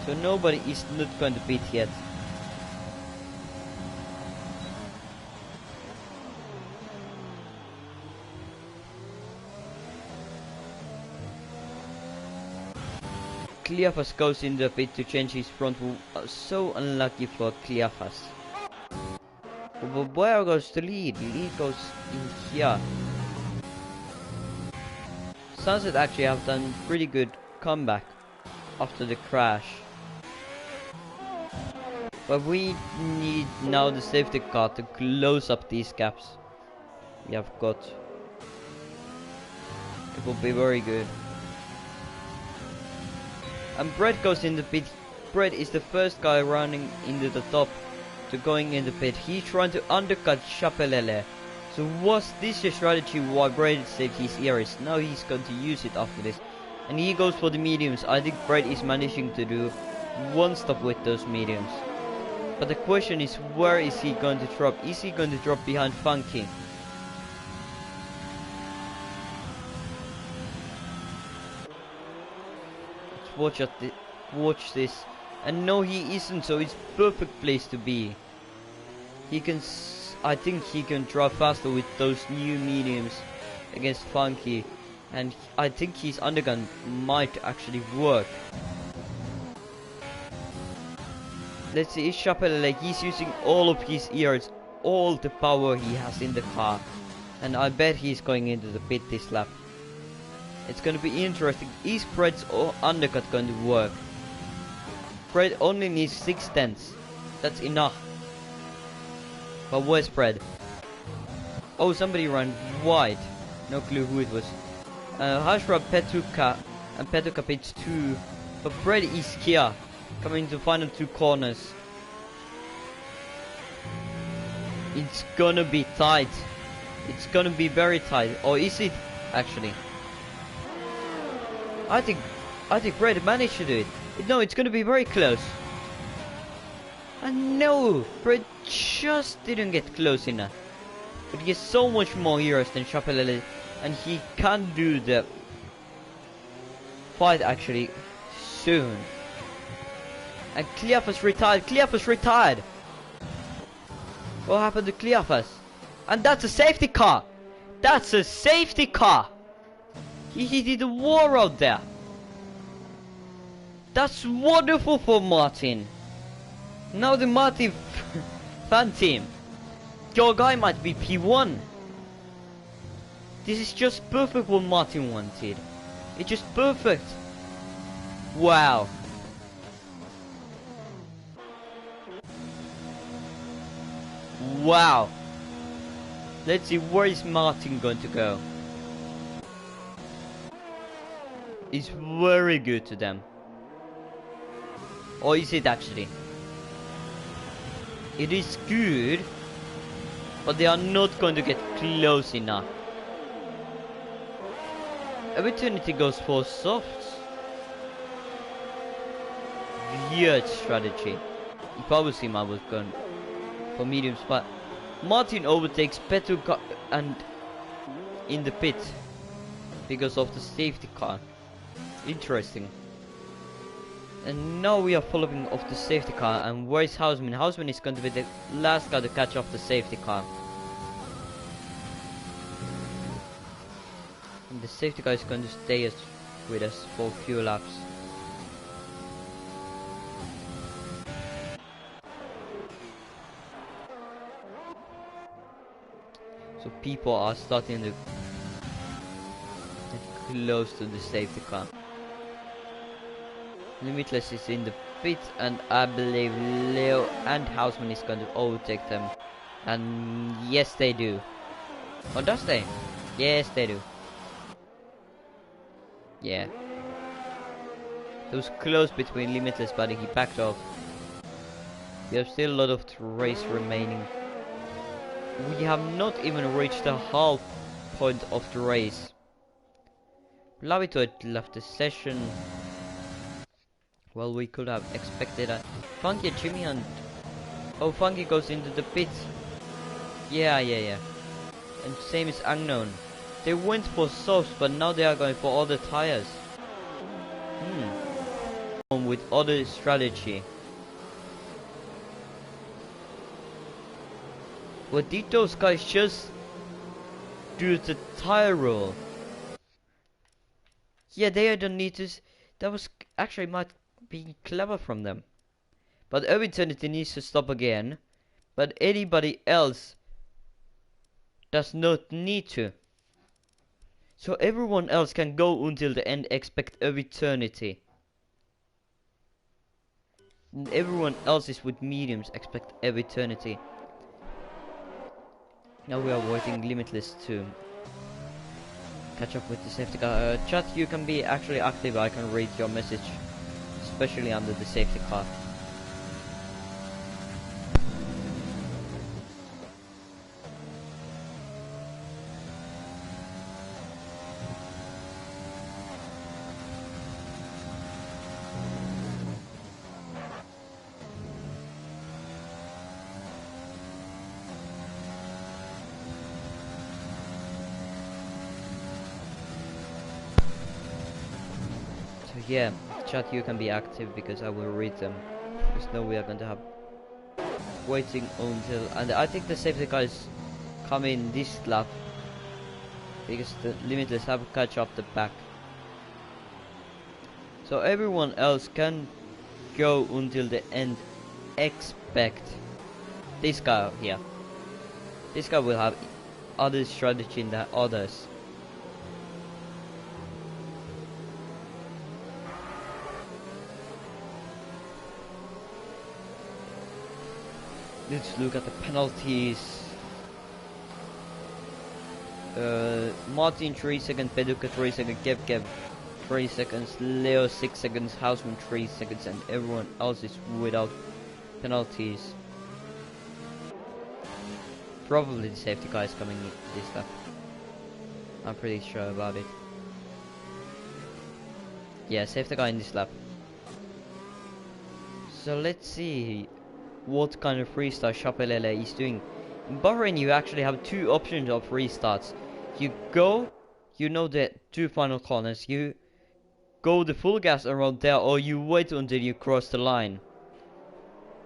So nobody is not going to pit yet. Cleophas goes in the pit to change his front wheel. So unlucky for Cleophas. But where goes the lead? Lead goes in here. Sunset actually have done pretty good comeback after the crash. But we need now the safety car to close up these gaps we have got. It will be very good. And Brett goes in the pit. Brett is the first guy running into the top to going in the pit. He's trying to undercut Chapelele. So was this a strategy why Brett saved his ears? Now he's going to use it after this. And he goes for the mediums. I think Brett is managing to do one stop with those mediums. But the question is, where is he going to drop? Is he going to drop behind Funky? Watch this. And no, he isn't, so it's perfect place to be. He can I think he can drive faster with those new mediums against Funky, and I think his undergun might actually work. Let's see, is Chapelle, he's using all of his ears, all the power he has in the car, and I bet he's going into the pit this lap. It's gonna be interesting. Is Brett's undercut going to work? Brett only needs 6/10. That's enough. But where's Brett? Oh, somebody ran wide. No clue who it was. Hashra Petuka and Petuka pits 2. But Brett is here, coming to final 2 corners. It's gonna be tight. It's gonna be very tight. Or is it actually? I think Brett managed to do it. No, it's gonna be very close. And no, Brett just didn't get close enough. But he has so much more heroes than Chapelele, and he can do the fight actually soon. And Cleophas retired. Cleophas retired. What happened to Cleophas? And that's a safety car. That's a safety car. He did a war out there. That's wonderful for Martin. Now the Martin fan team. Your guy might be P1. This is just perfect what Martin wanted. It's just perfect. Wow. Wow. Let's see, where is Martin going to go? It's very good to them. Or is it actually? It is good, but they are not going to get close enough. Opportunity goes for softs. Weird strategy. If I was him, I would go for mediums, but Martin overtakes Petuka and in the pit because of the safety car. Interesting. And now we are following off the safety car, and where is Houseman? Houseman is going to be the last guy to catch off the safety car. And the safety car is going to stay with us for a few laps. So people are starting to get close to the safety car. Limitless is in the pit, and I believe Leo and Houseman is going to overtake them. And yes, they do. Or does they? Yes, they do. Yeah. It was close between Limitless, but he backed off. We have still a lot of the race remaining. We have not even reached the half point of the race. Lavitoid left the session. Well, we could have expected a Funky Jimmy and... Oh, Funky goes into the pit. Yeah. And same as Unknown. They went for softs, but now they are going for other tires. With other strategy. What did those guys just do the tire roll? Yeah, they don't need to... That was actually might be clever from them. But Eternity needs to stop again. But anybody else does not need to. So everyone else can go until the end, expect Eternity. And everyone else is with mediums, expect Eternity. Now we are waiting Limitless to catch up with the safety car. Chat, you can be actually active, I can read your message, especially under the safety car. Yeah, chat, you can be active because I will read them. Because now we are going to have waiting until, and I think the safety guys come in this lap because the Limitless have catch up the back. So everyone else can go until the end, expect this guy here. This guy will have other strategy than others. Let's look at the penalties. Martin 3 seconds, Peduka 3 seconds, Kev 3 seconds, Leo 6 seconds, Houseman 3 seconds, and everyone else is without penalties. Probably the safety car is coming in this lap. I'm pretty sure about it. Yeah, safety car in this lap. So let's see what kind of restart Chapelele is doing. In Bahrain you actually have two options of restarts. You go, you know the two final corners, you go the full gas around there, or you wait until you cross the line.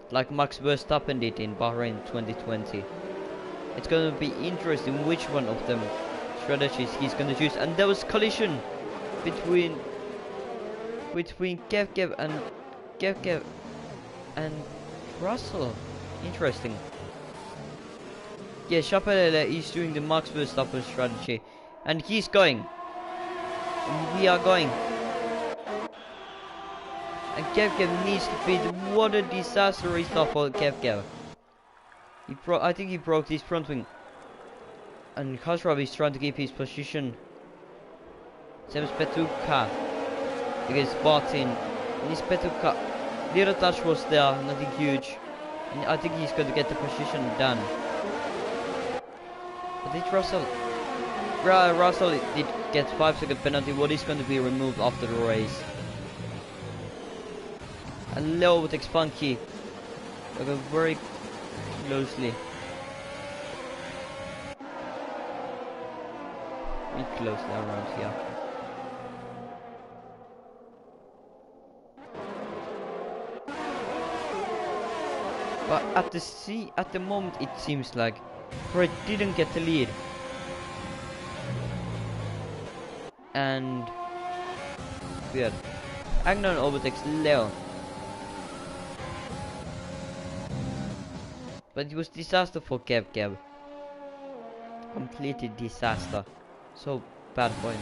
Like Max Verstappen did in Bahrain 2020. It's gonna be interesting which one of them strategies he's gonna choose. And there was collision between Kev and Russell. Interesting. Yeah, Chapelele is doing the Max Verstappen strategy. And he's going. And we are going. And Kev needs to beat. What a disaster restart for Kev. I think he broke his front wing. And Khosrow is trying to keep his position. Same as Petuka against Martin. And this Petuka, little touch was there, nothing huge. And I think he's going to get the position done. But did Russell did get 5-second penalty. What is going to be removed after the race? And Leo with Spunky. Looking very closely. Be closely around here. But at the moment it seems like Fred didn't get the lead. And weird. Agnon overtakes Leo. But it was disaster for Kev. Completely disaster. So bad point.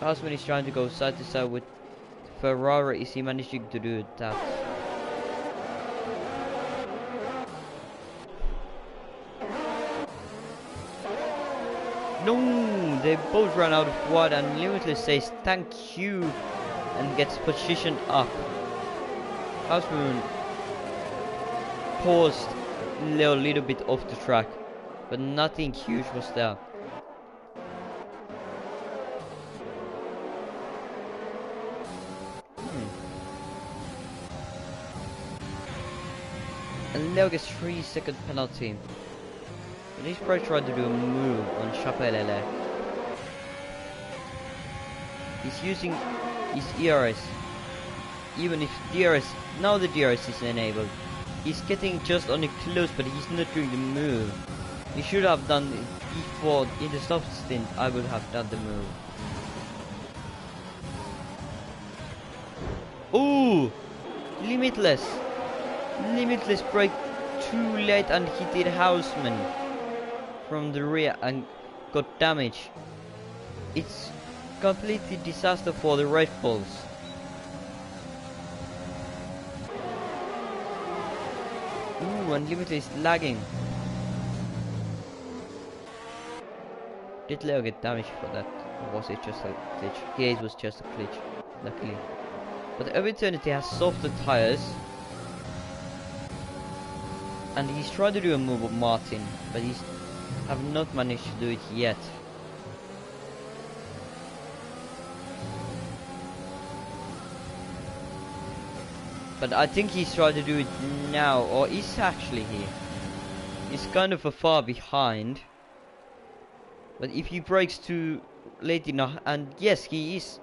Houseman is trying to go side to side with Ferrari. Is he managing to do that? No, they both ran out of water, and Limitless says thank you and gets positioned up. Houseman paused Leo a little bit off the track, but nothing huge was there. And Leo gets 3-second penalty. But he's probably trying to do a move on Chapelele. He's using his ERS. Even if DRS, now the DRS is enabled. He's getting just on it close, but he's not doing the move. He should have done it before, in the soft stint, I would have done the move. Ooh! Limitless! Limitless break too late and he did Houseman from the rear and got damage. It's completely disaster for the Red Bulls. Ooh, and Limitless is lagging. Did Leo get damage for that? Or was it just a glitch? Yeah, it was just a glitch, luckily. But Eternity has softer tires. And he's trying to do a move of Martin, but he's have not managed to do it yet. But I think he's trying to do it now, or is actually here. He's kind of a far behind. But if he breaks too late enough, and yes, he is,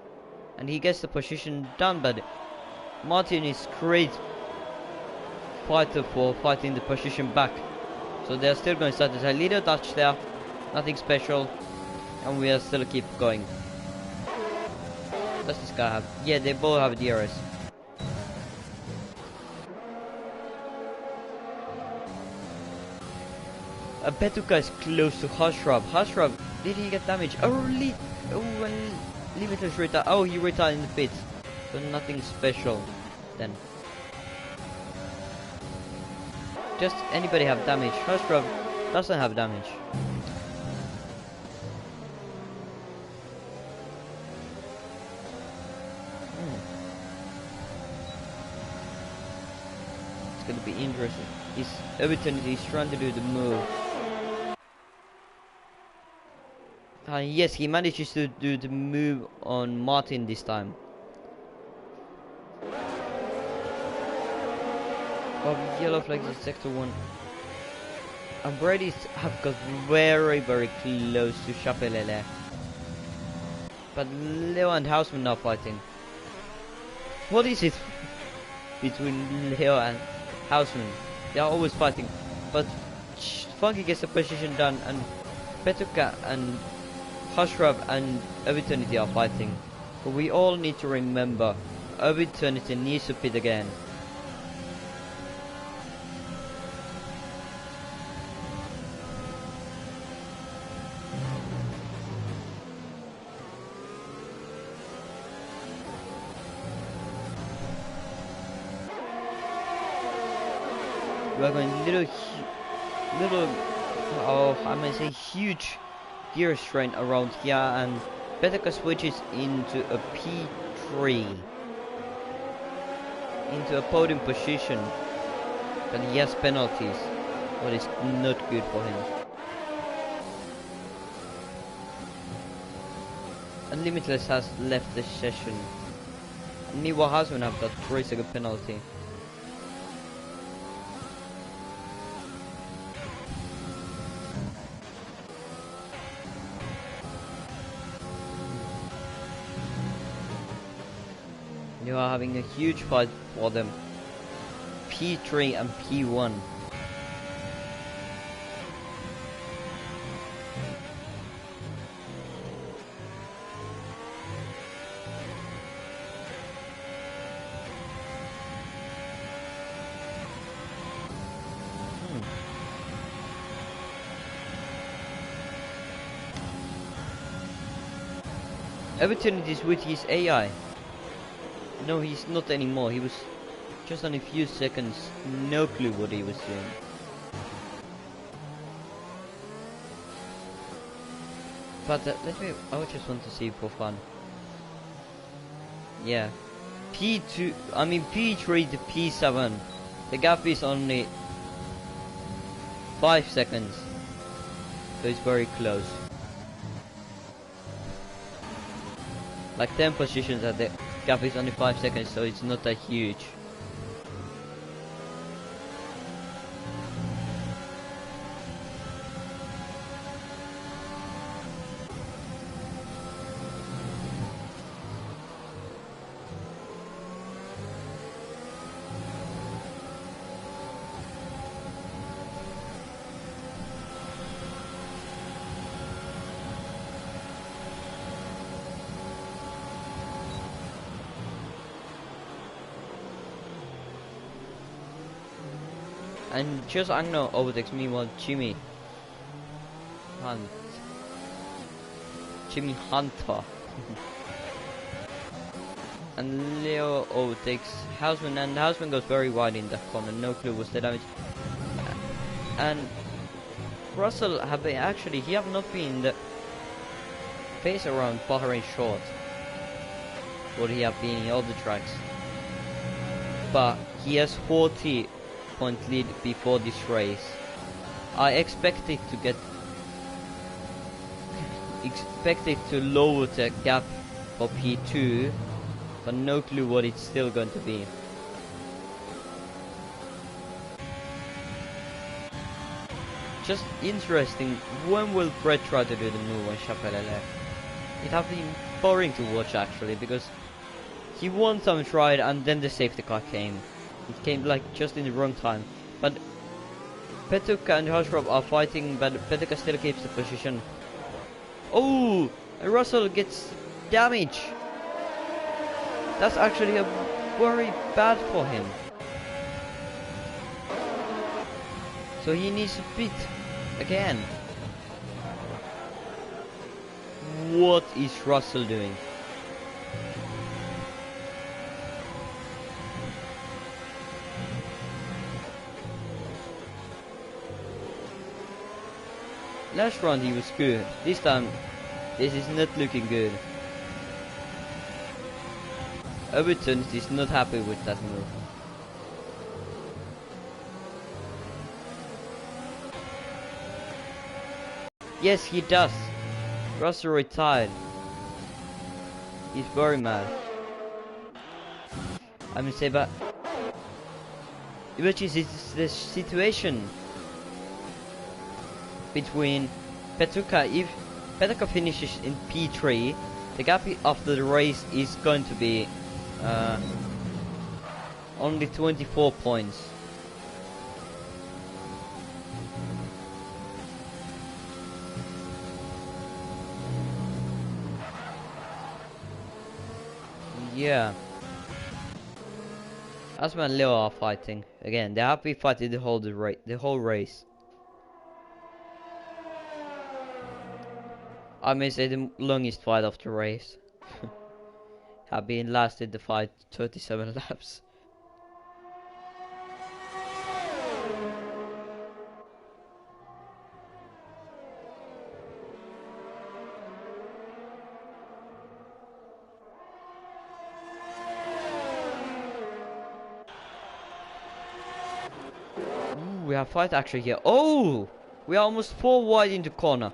and he gets the position done, but Martin is great fighter for fighting the position back. So they're still going to start a little touch there, nothing special, and we are still keep going. Does this guy have? Yeah, they both have DRS. Petuka is close to Hushrub. Hushrub, did he get damage? Oh, Limitless retired. Oh, he retired in the pits. So nothing special then. Just anybody have damage. Hushrub doesn't have damage. It's gonna be interesting. He's trying to do the move. Yes, he manages to do the move on Martin this time. Oh, yellow flag is sector 1. And Brady's have got very close to Chapelele. But Leo and Houseman are fighting. What is it between Leo and Houseman? They are always fighting. But Funky gets the position done, and Petuka and Hushrub and Eternity are fighting. But we all need to remember, Eternity needs to pit again. We are going little, oh, I may say huge gear strain around here, and Petuka switches into a P3, into a podium position, but he has penalties, what is not good for him. And Limitless has left the session. Niwa Husband have got 3-second penalty. You are having a huge fight for them. P3 and P1. Everton is with his AI. No, he's not anymore. He was just on a few seconds. No clue what he was doing. But I just want to see for fun. Yeah. P3 to P7. The gap is only 5 seconds. So it's very close. Like 10 positions at the gap is only 5 seconds, so it's not that huge. And just Agno overtakes meanwhile Jimmy Hunt. Jimmy Hunter. And Leo overtakes Houseman, and Houseman goes very wide in that corner. No clue what's the damage. And Russell have been actually, he have not been the pace around Bahrain short what he have been in all the tracks, but he has 40-point lead before this race. I expect it to get expected to lower the gap for P2, but no clue what it's still going to be. Just interesting, when will Brett try to do the move on Chapelle? It have been boring to watch actually, because he won some try and then the safety car came. It came like just in the wrong time. But Petuka and Hosrop are fighting, but Petuka still keeps the position. Oh, and Russell gets damage. That's actually a very bad for him. So he needs to pit again. What is Russell doing? Last round he was good. This time, this is not looking good. Overton is not happy with that move. Yes, he does. Russell retired. He's very mad. I mean, say, but which is the situation between Petuka. If Petuka finishes in P3, the gap after the race is going to be only 24 points. Yeah. Asma and Leo are fighting again. They have been fighting the whole race. I may say the longest fight of the race. Have been lasted the fight 37 laps. Ooh, we have fight actually here. Oh, we are almost 4 wide into corner.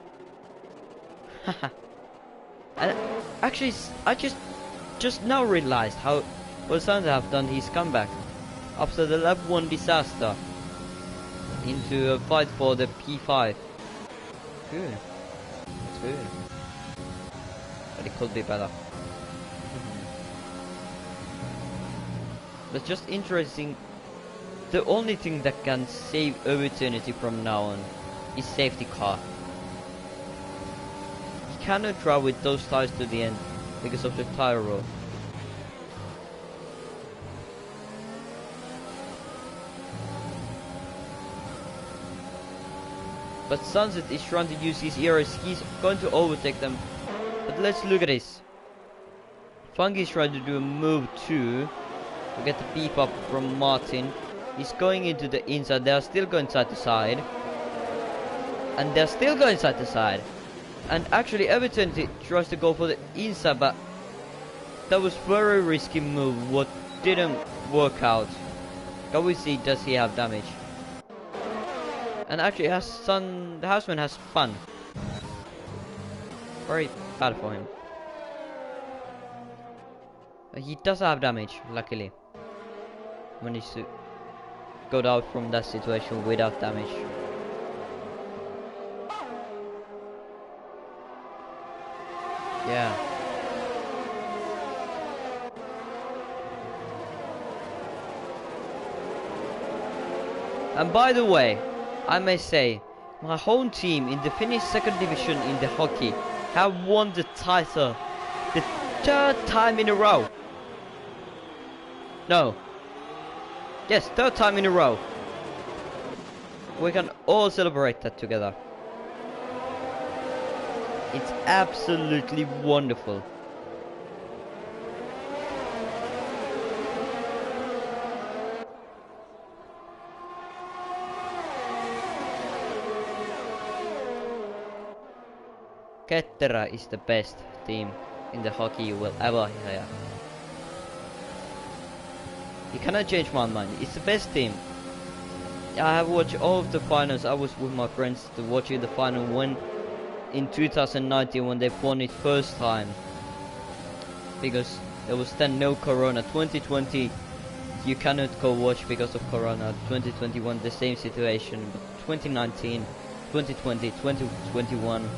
And actually, I just now realized how well Santa have done his comeback after the lap 1 disaster into a fight for the P5. Good, that's good, but it could be better. But just interesting. The only thing that can save Eternity from now on is safety car. He cannot drive with those tires to the end because of the tire roll. But Sunset is trying to use his ears. He's going to overtake them. But let's look at this. Funky is trying to do a move too to get the beep up from Martin. He's going into the inside. They are still going side to side. And they're still going side to side. And actually Everton tries to go for the inside, but that was very risky move. What didn't work out. Can we see, does he have damage? And actually the houseman has fun. Very bad for him. But he does have damage, luckily. Managed to got out from that situation without damage. Yeah. And by the way, I may say, my home team in the Finnish second division in the hockey have won the title the 3rd time in a row. No. Yes, 3rd time in a row. We can all celebrate that together. It's absolutely wonderful. Kettera is the best team in the hockey you will ever hear. You cannot change my mind. It's the best team. I have watched all of the finals. I was with my friends to watching the final when in 2019 when they won it first time. Because there was then no corona. 2020 you cannot go watch because of corona. 2021 the same situation. But 2019, 2020, 2021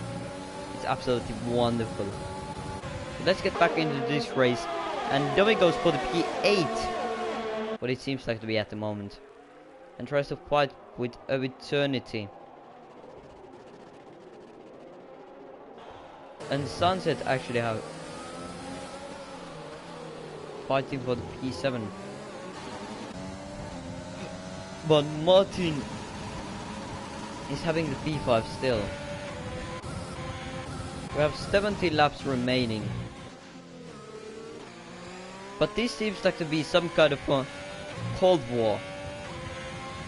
it's absolutely wonderful. So let's get back into this race. And Domi goes for the P8. What it seems like to be at the moment. And tries to fight with Eternity. And Sunset actually have fighting for the P7. But Martin is having the P5 still. We have 70 laps remaining. But this seems like to be some kind of a Cold War.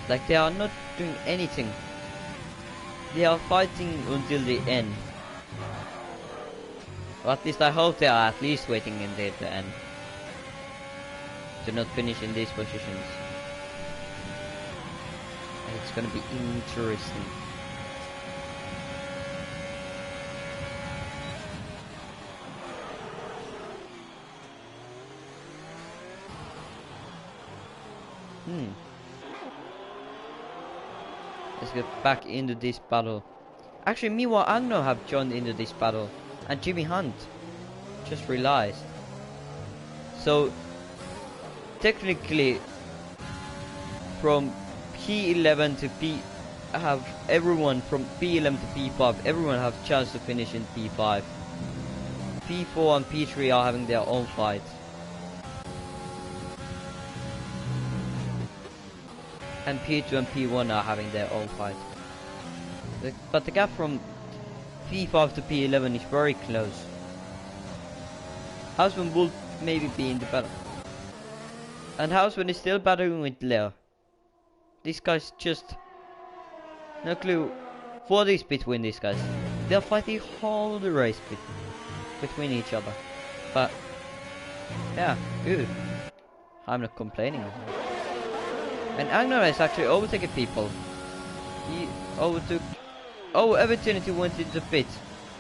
Like they are not doing anything. They are fighting until the end. Or at least I hope they are at least waiting until the end. To not finish in these positions. And it's gonna be interesting. Let's get back into this battle. Actually, Miwa Agno have joined into this battle. And Jimmy Hunt. Just realized. So, technically, from P11 to P... have everyone from P11 to P5, everyone have chance to finish in P5. P4 and P3 are having their own fight. And P2 and P1 are having their own fight. But the gap from P5 to P11 is very close. Houseman will maybe be in the battle. And Houseman is still battling with Leo. These guys just... no clue what is between these guys. They're fighting all the race between each other. But... yeah, good. I'm not complaining. And Agnar is actually overtaking people. He overtook... oh, Opportunity went into the pit.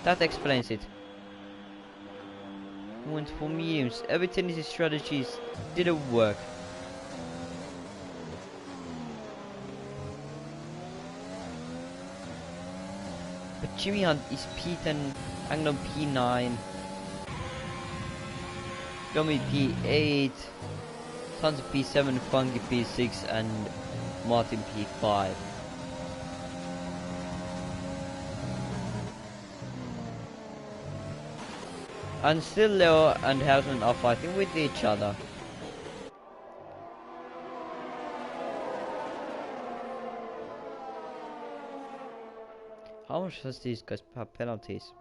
That explains it. He went for mediums. Opportunity's strategies didn't work. But Jimmy Hunt is P10, Agnar P9. Domi P8. Tons of P7, Funky P6 and Martin P5. And still Leo and Houseman are fighting with each other. How much does these guys have penalties?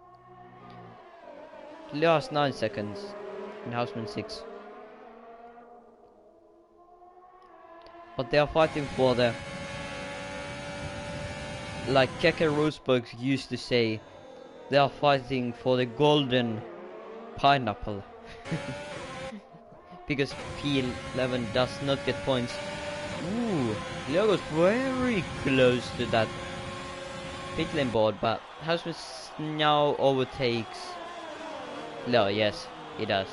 Leo has 9 seconds and Houseman 6. But they are fighting for the... like Keke Roseberg used to say, they are fighting for the golden pineapple. Because P11 does not get points. Ooh, Leo goes very close to that pit lane board, but Houseman now overtakes Leo. Yes, he does.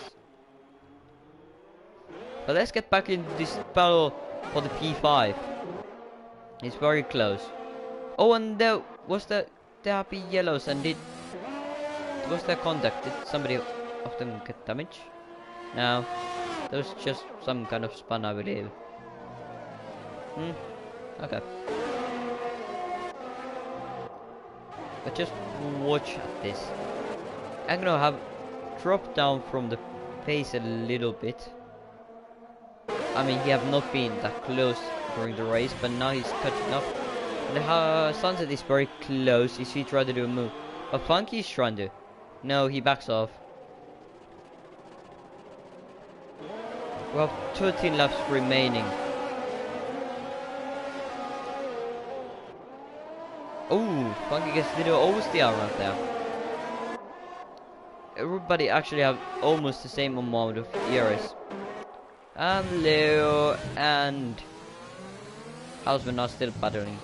But let's get back into this battle for the P5. It's very close. Oh, and there was there are P yellows, and was there contact? Did somebody of them get damage? No, there was just some kind of spun, I believe. Okay. But just watch this. Agno have dropped down from the pace a little bit. I mean, he have not been that close during the race, but now he's catching up. The Sunset is very close. Is he trying to do a move? But Funky is trying to. No, he backs off. We have 13 laps remaining. Oh, Funky gets little oversteer right there. Everybody actually have almost the same amount of ERS. And Leo and Houseman are still battling.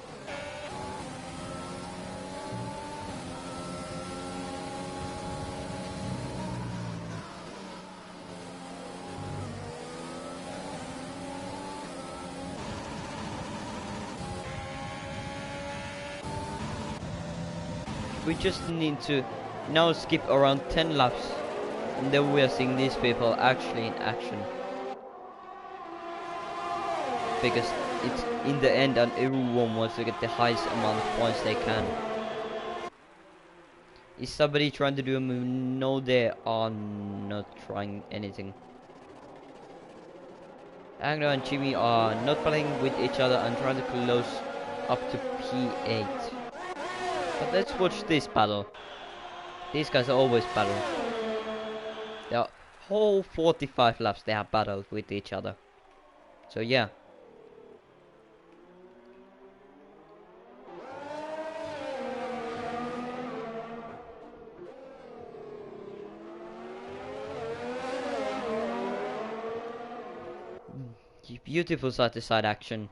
We just need to now skip around 10 laps, and then we are seeing these people actually in action. Because it's in the end and everyone wants to get the highest amount of points they can. Is somebody trying to do a move? No, they are not trying anything. Anglo and Jimmy are not playing with each other and trying to close up to P8. But let's watch this battle. These guys always battle. The whole 45 laps they have battled with each other. So yeah. Beautiful side-to-side action.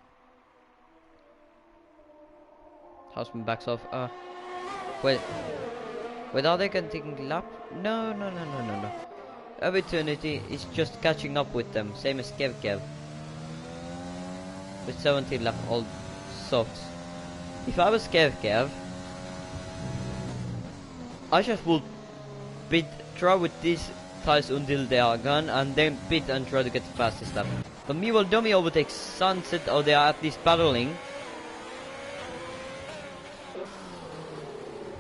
Houseman backs off. Wait, are they getting lap? No. Eternity is just catching up with them, same as Kev. With 17 lap old socks. If I was Kev, I just would try with these tires until they are gone, and then pit and try to get the fastest lap. But meanwhile, Dummy overtakes Sunset, or they are at least battling.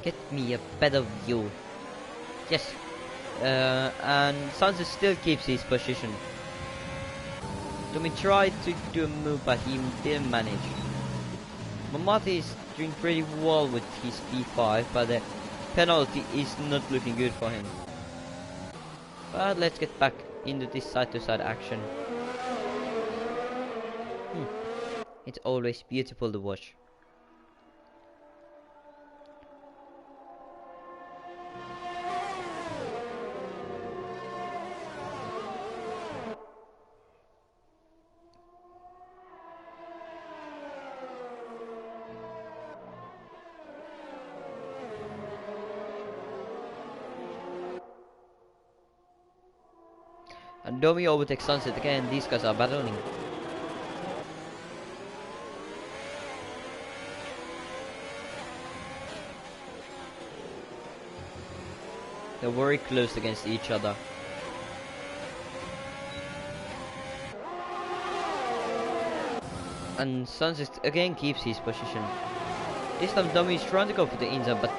Get me a better view. Yes. And Sunset still keeps his position. Dummy tried to do a move, but he didn't manage. Mamati is doing pretty well with his P5, but the penalty is not looking good for him. But let's get back into this side-to-side action. It's always beautiful to watch. And Domi overtakes Sunset again. These guys are battling. They're very close against each other. And Sunset again keeps his position. This time Dummy is trying to go for the inside, but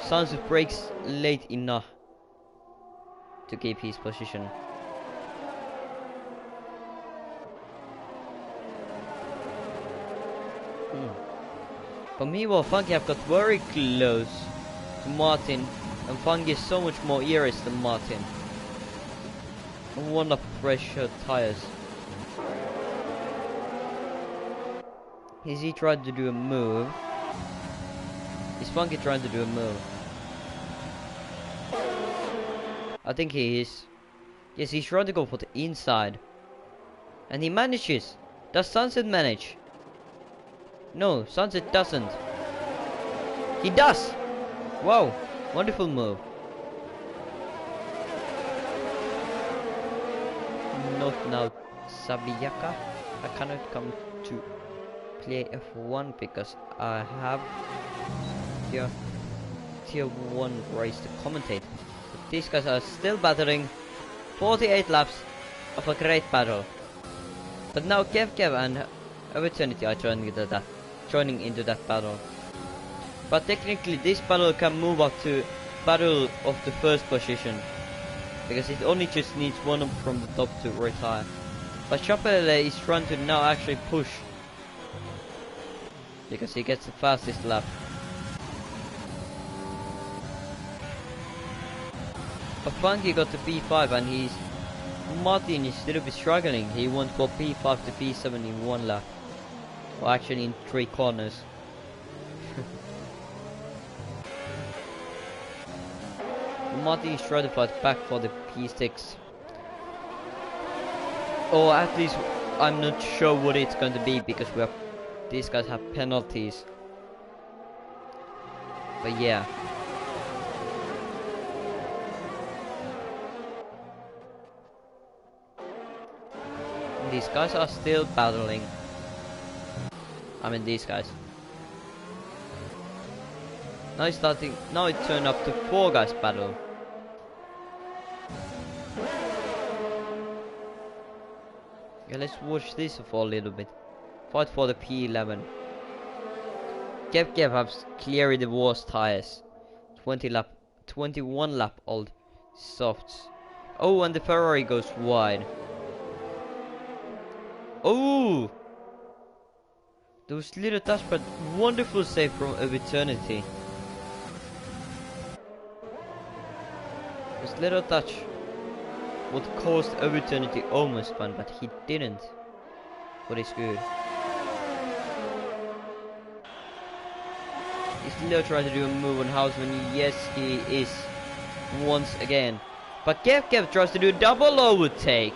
Sunset breaks late enough to keep his position. But meanwhile, Funky have got very close to Martin, and Funky is so much more ERS than Martin. And one of pressure tires. Is he trying to do a move? Is Funky trying to do a move? I think he is. Yes, he's trying to go for the inside. And he manages. Does Sunset manage? No, Sunset doesn't. He does! Wow, wonderful move. Not now, Sabiaka. I cannot come to play F1 because I have tier 1 race to commentate. But these guys are still battling. 48 laps of a great battle. But now Kev and Eternity are joining into that battle. But technically this battle can move up to battle of the first position, because it only just needs one from the top to retire. But Chapelle is trying to now actually push because he gets the fastest lap. But Funky got to P5 and Martin is still a bit struggling. He went for P5 to P7 in one lap. Or actually in 3 corners. Martin is trying to fight back for the P6. Or at least I'm not sure what it's going to be because these guys have penalties. But yeah. These guys are still battling. I mean these guys. Now it turned up to 4 guys battle. Yeah, let's watch this for a little bit. Fight for the P11. Kev has clearly the worst tires. 21 lap old softs. Oh, and the Ferrari goes wide. Oh! Those little touch, but wonderful save from Eternity. This little touch would cost Eternity almost fun, but he didn't. But it's good. Is Leo trying to do a move on Houseman? Yes, he is. Once again. But Kev tries to do a double overtake.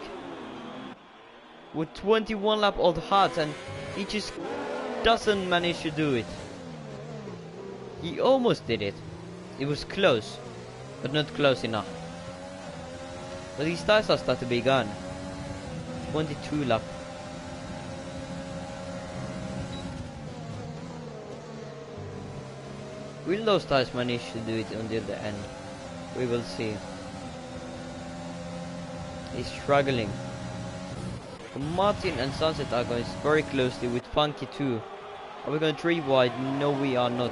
With 21 lap old hearts, and he just doesn't manage to do it. He almost did it. It was close, but not close enough. But these tires are starting to be gone. 22 lap. Will those tires manage to do it until the end? We will see. He's struggling. Martin and Sunset are going very closely with Funky too. Are we going 3 wide? No, we are not.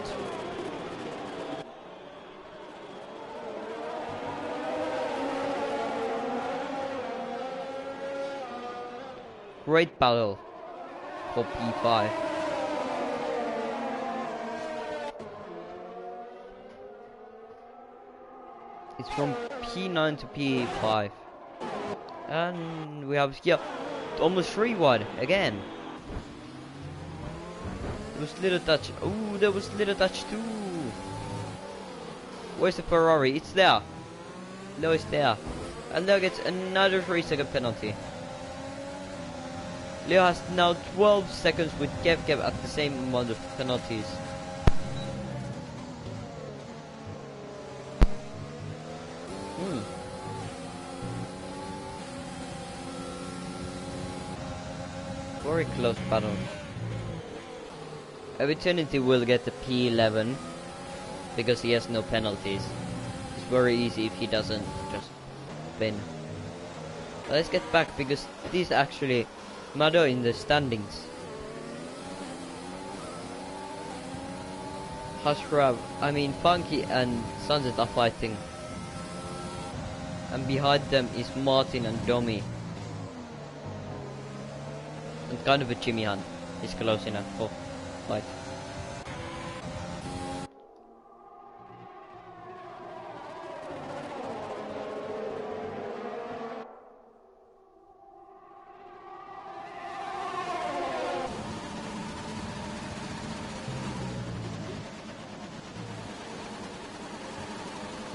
Great battle for P5. It's from P9 to P5. And we have here almost 3 wide again. There was little touch. Oh, there was little touch too. Where's the Ferrari? It's there. Leo is there. And Leo gets another 3-second penalty. Leo has now 12 seconds with Kev at the same amount of penalties. Very close battle. Eternity will get the P11 because he has no penalties. It's very easy if he doesn't just win. But let's get back because these actually matter in the standings. Funky and Sunset are fighting. And behind them is Martin and Domi. And kind of a Jimmy Hunt is close enough for fight.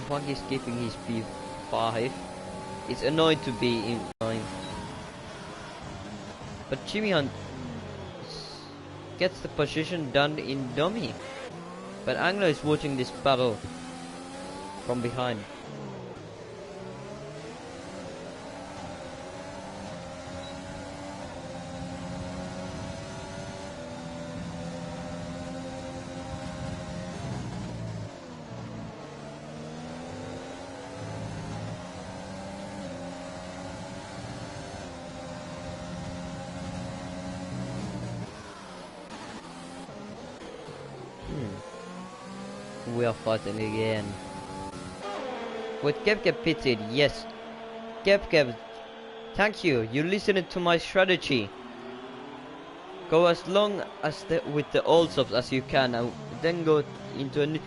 Funky is keeping his P5. It's annoying to be in line. But Jimmy Hunt gets the position done in dummy. But Anglo is watching this battle from behind. We are fighting again. With Kev pitted, yes. Kev, thank you. You listened to my strategy. Go as long as with the old subs as you can, and then go into a new.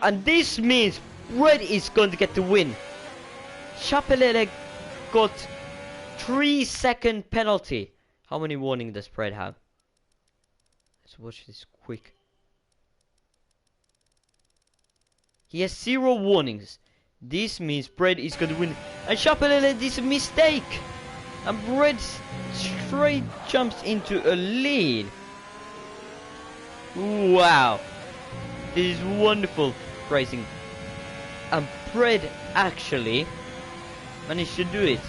And this means Red is going to get the win. Chapelele got 3-second penalty. How many warnings does Fred have? Let's watch this quick. He has 0 warnings. This means Fred is going to win. And Chapelele did a mistake. And Fred straight jumps into a lead. Wow. This is wonderful racing. And Fred actually managed to do it.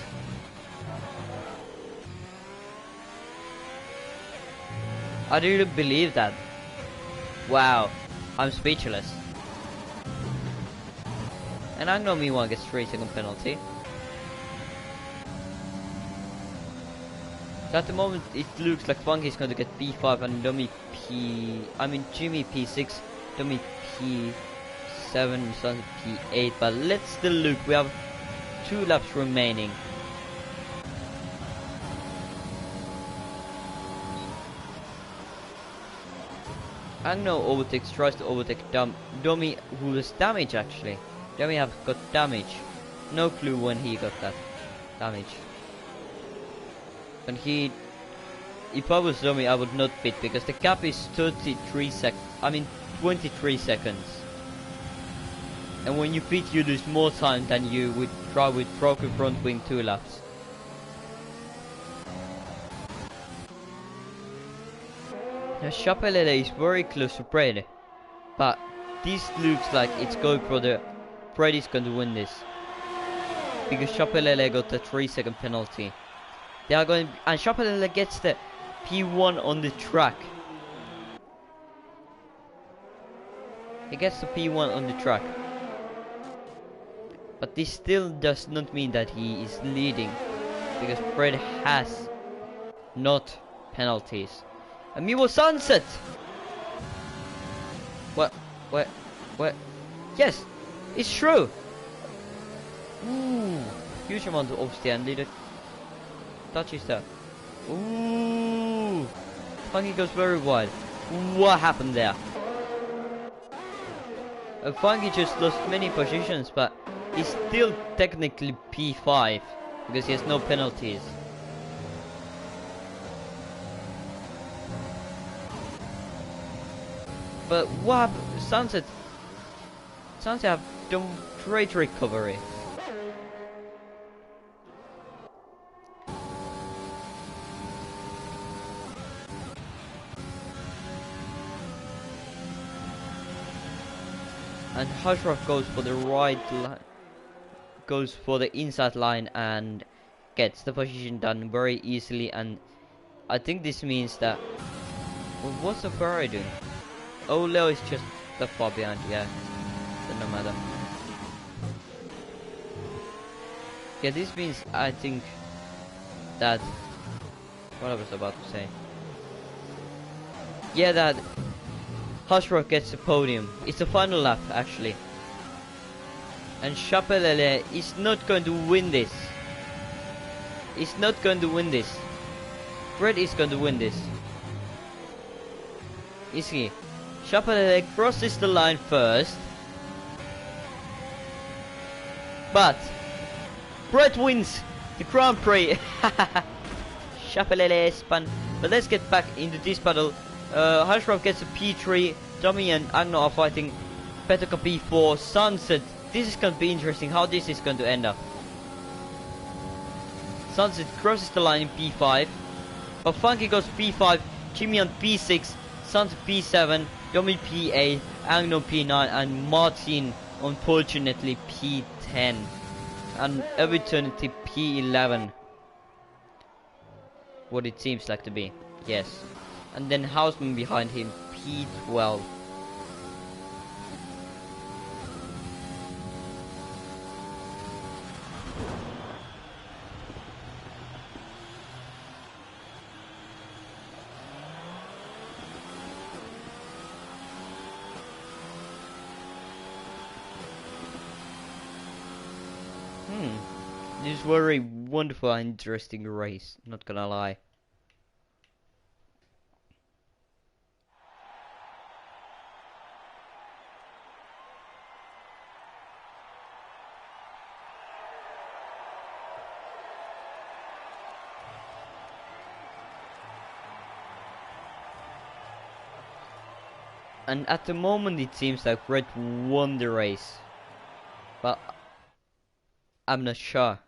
I really believe that. Wow, I'm speechless. And I know meanwhile gets 3-second penalty. So at the moment it looks like Funky is going to get P5 and Jimmy P6, Dummy P7, Sun P8, but let's still look. We have 2 laps remaining. Agno tries to overtake Dummy, who was damaged actually. Dummy have got damage. No clue when he got that damage. And if I was Dummy, I would not pit because the cap is 23 seconds. And when you pit, you lose more time than you would try with broken front wing 2 laps. Now Chapelele is very close to Fred, but this looks like it's going for the Fred is going to win this because Chapelele got the 3-second penalty. They are going, and Chapelele gets the P1 on the track. He gets the P1 on the track, but this still does not mean that he is leading because Fred has not penalties. Amiibo Sunset! What? Yes! It's true! Ooh! Huge amount of oversteer and little touches there. Ooh! Funky goes very wide. What happened there? Funky just lost many positions, but he's still technically P5 because he has no penalties. But what Sunset have done great recovery. And Hushroff goes for the right line, goes for the inside line and gets the position done very easily. And I think this means that, well, what's the Ferrari doing? Oh, Leo is just that far behind, yeah. Doesn't no matter. Yeah, this means I think that what I was about to say. Yeah, that Hushrock gets the podium. It's the final lap actually. And Chapelele is not going to win this. He's not going to win this. Fred is going to win this. Is he? Chapelele crosses the line first, but Brett wins the Grand Prix. Chapelele spun. But let's get back into this battle. Hushroff gets a P3. Tommy and Agno are fighting. Petoka P4. Sunset. This is going to be interesting how this is going to end up. Sunset crosses the line in P5, but Funky goes P5. Jimmy on P6. Sunset P7. Domi P8, Agno P9, and Martin unfortunately P10, and Eternity P11. What it seems like to be, yes. And then Houseman behind him, P12. This is very wonderful and interesting race, not gonna lie. And at the moment it seems like Red won the race. But I'm not sure.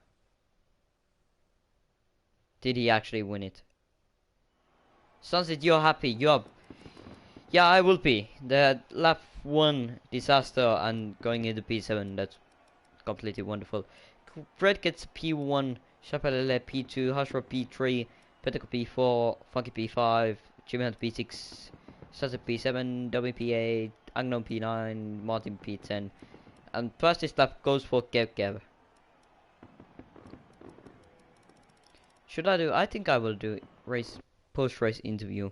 Did he actually win it? Sunset, you're happy. You're... Yeah, I will be. The lap 1 disaster and going into P7, that's completely wonderful. Fred gets P1, Chapelele P2, Hashra P3, Petaco P4, Funky P5, Jimmy Hunt P6, Sunset P7, Dummy P8, Agnon P9, Martin P10. And fastest lap goes for Gev. Should I do? I think I will do race post-race interview.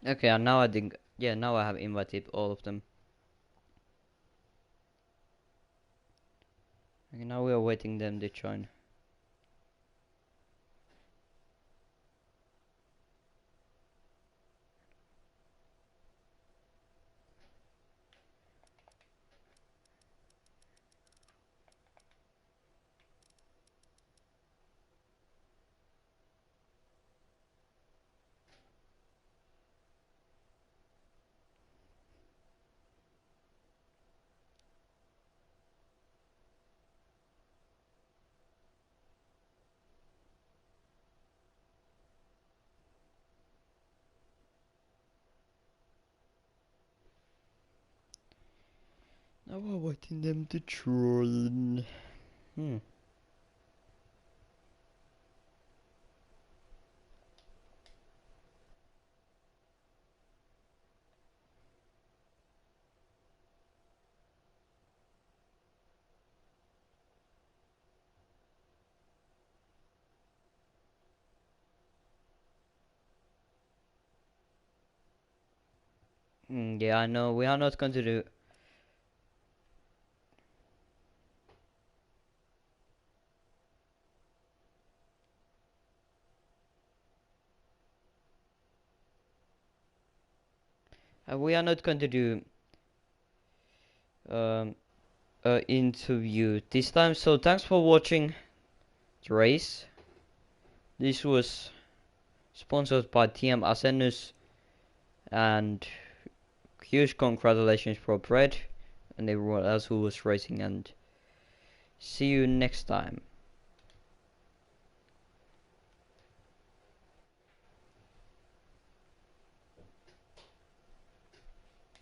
Okay, and now I think, yeah, now I have invited all of them. Okay, now we are waiting them to join. Now we're waiting them to join. Yeah, I know. We are not going to do. We are not going to do um interview this time. So thanks for watching the race. This was sponsored by TM Asenus, and huge congratulations for Brett and everyone else who was racing, and see you next time.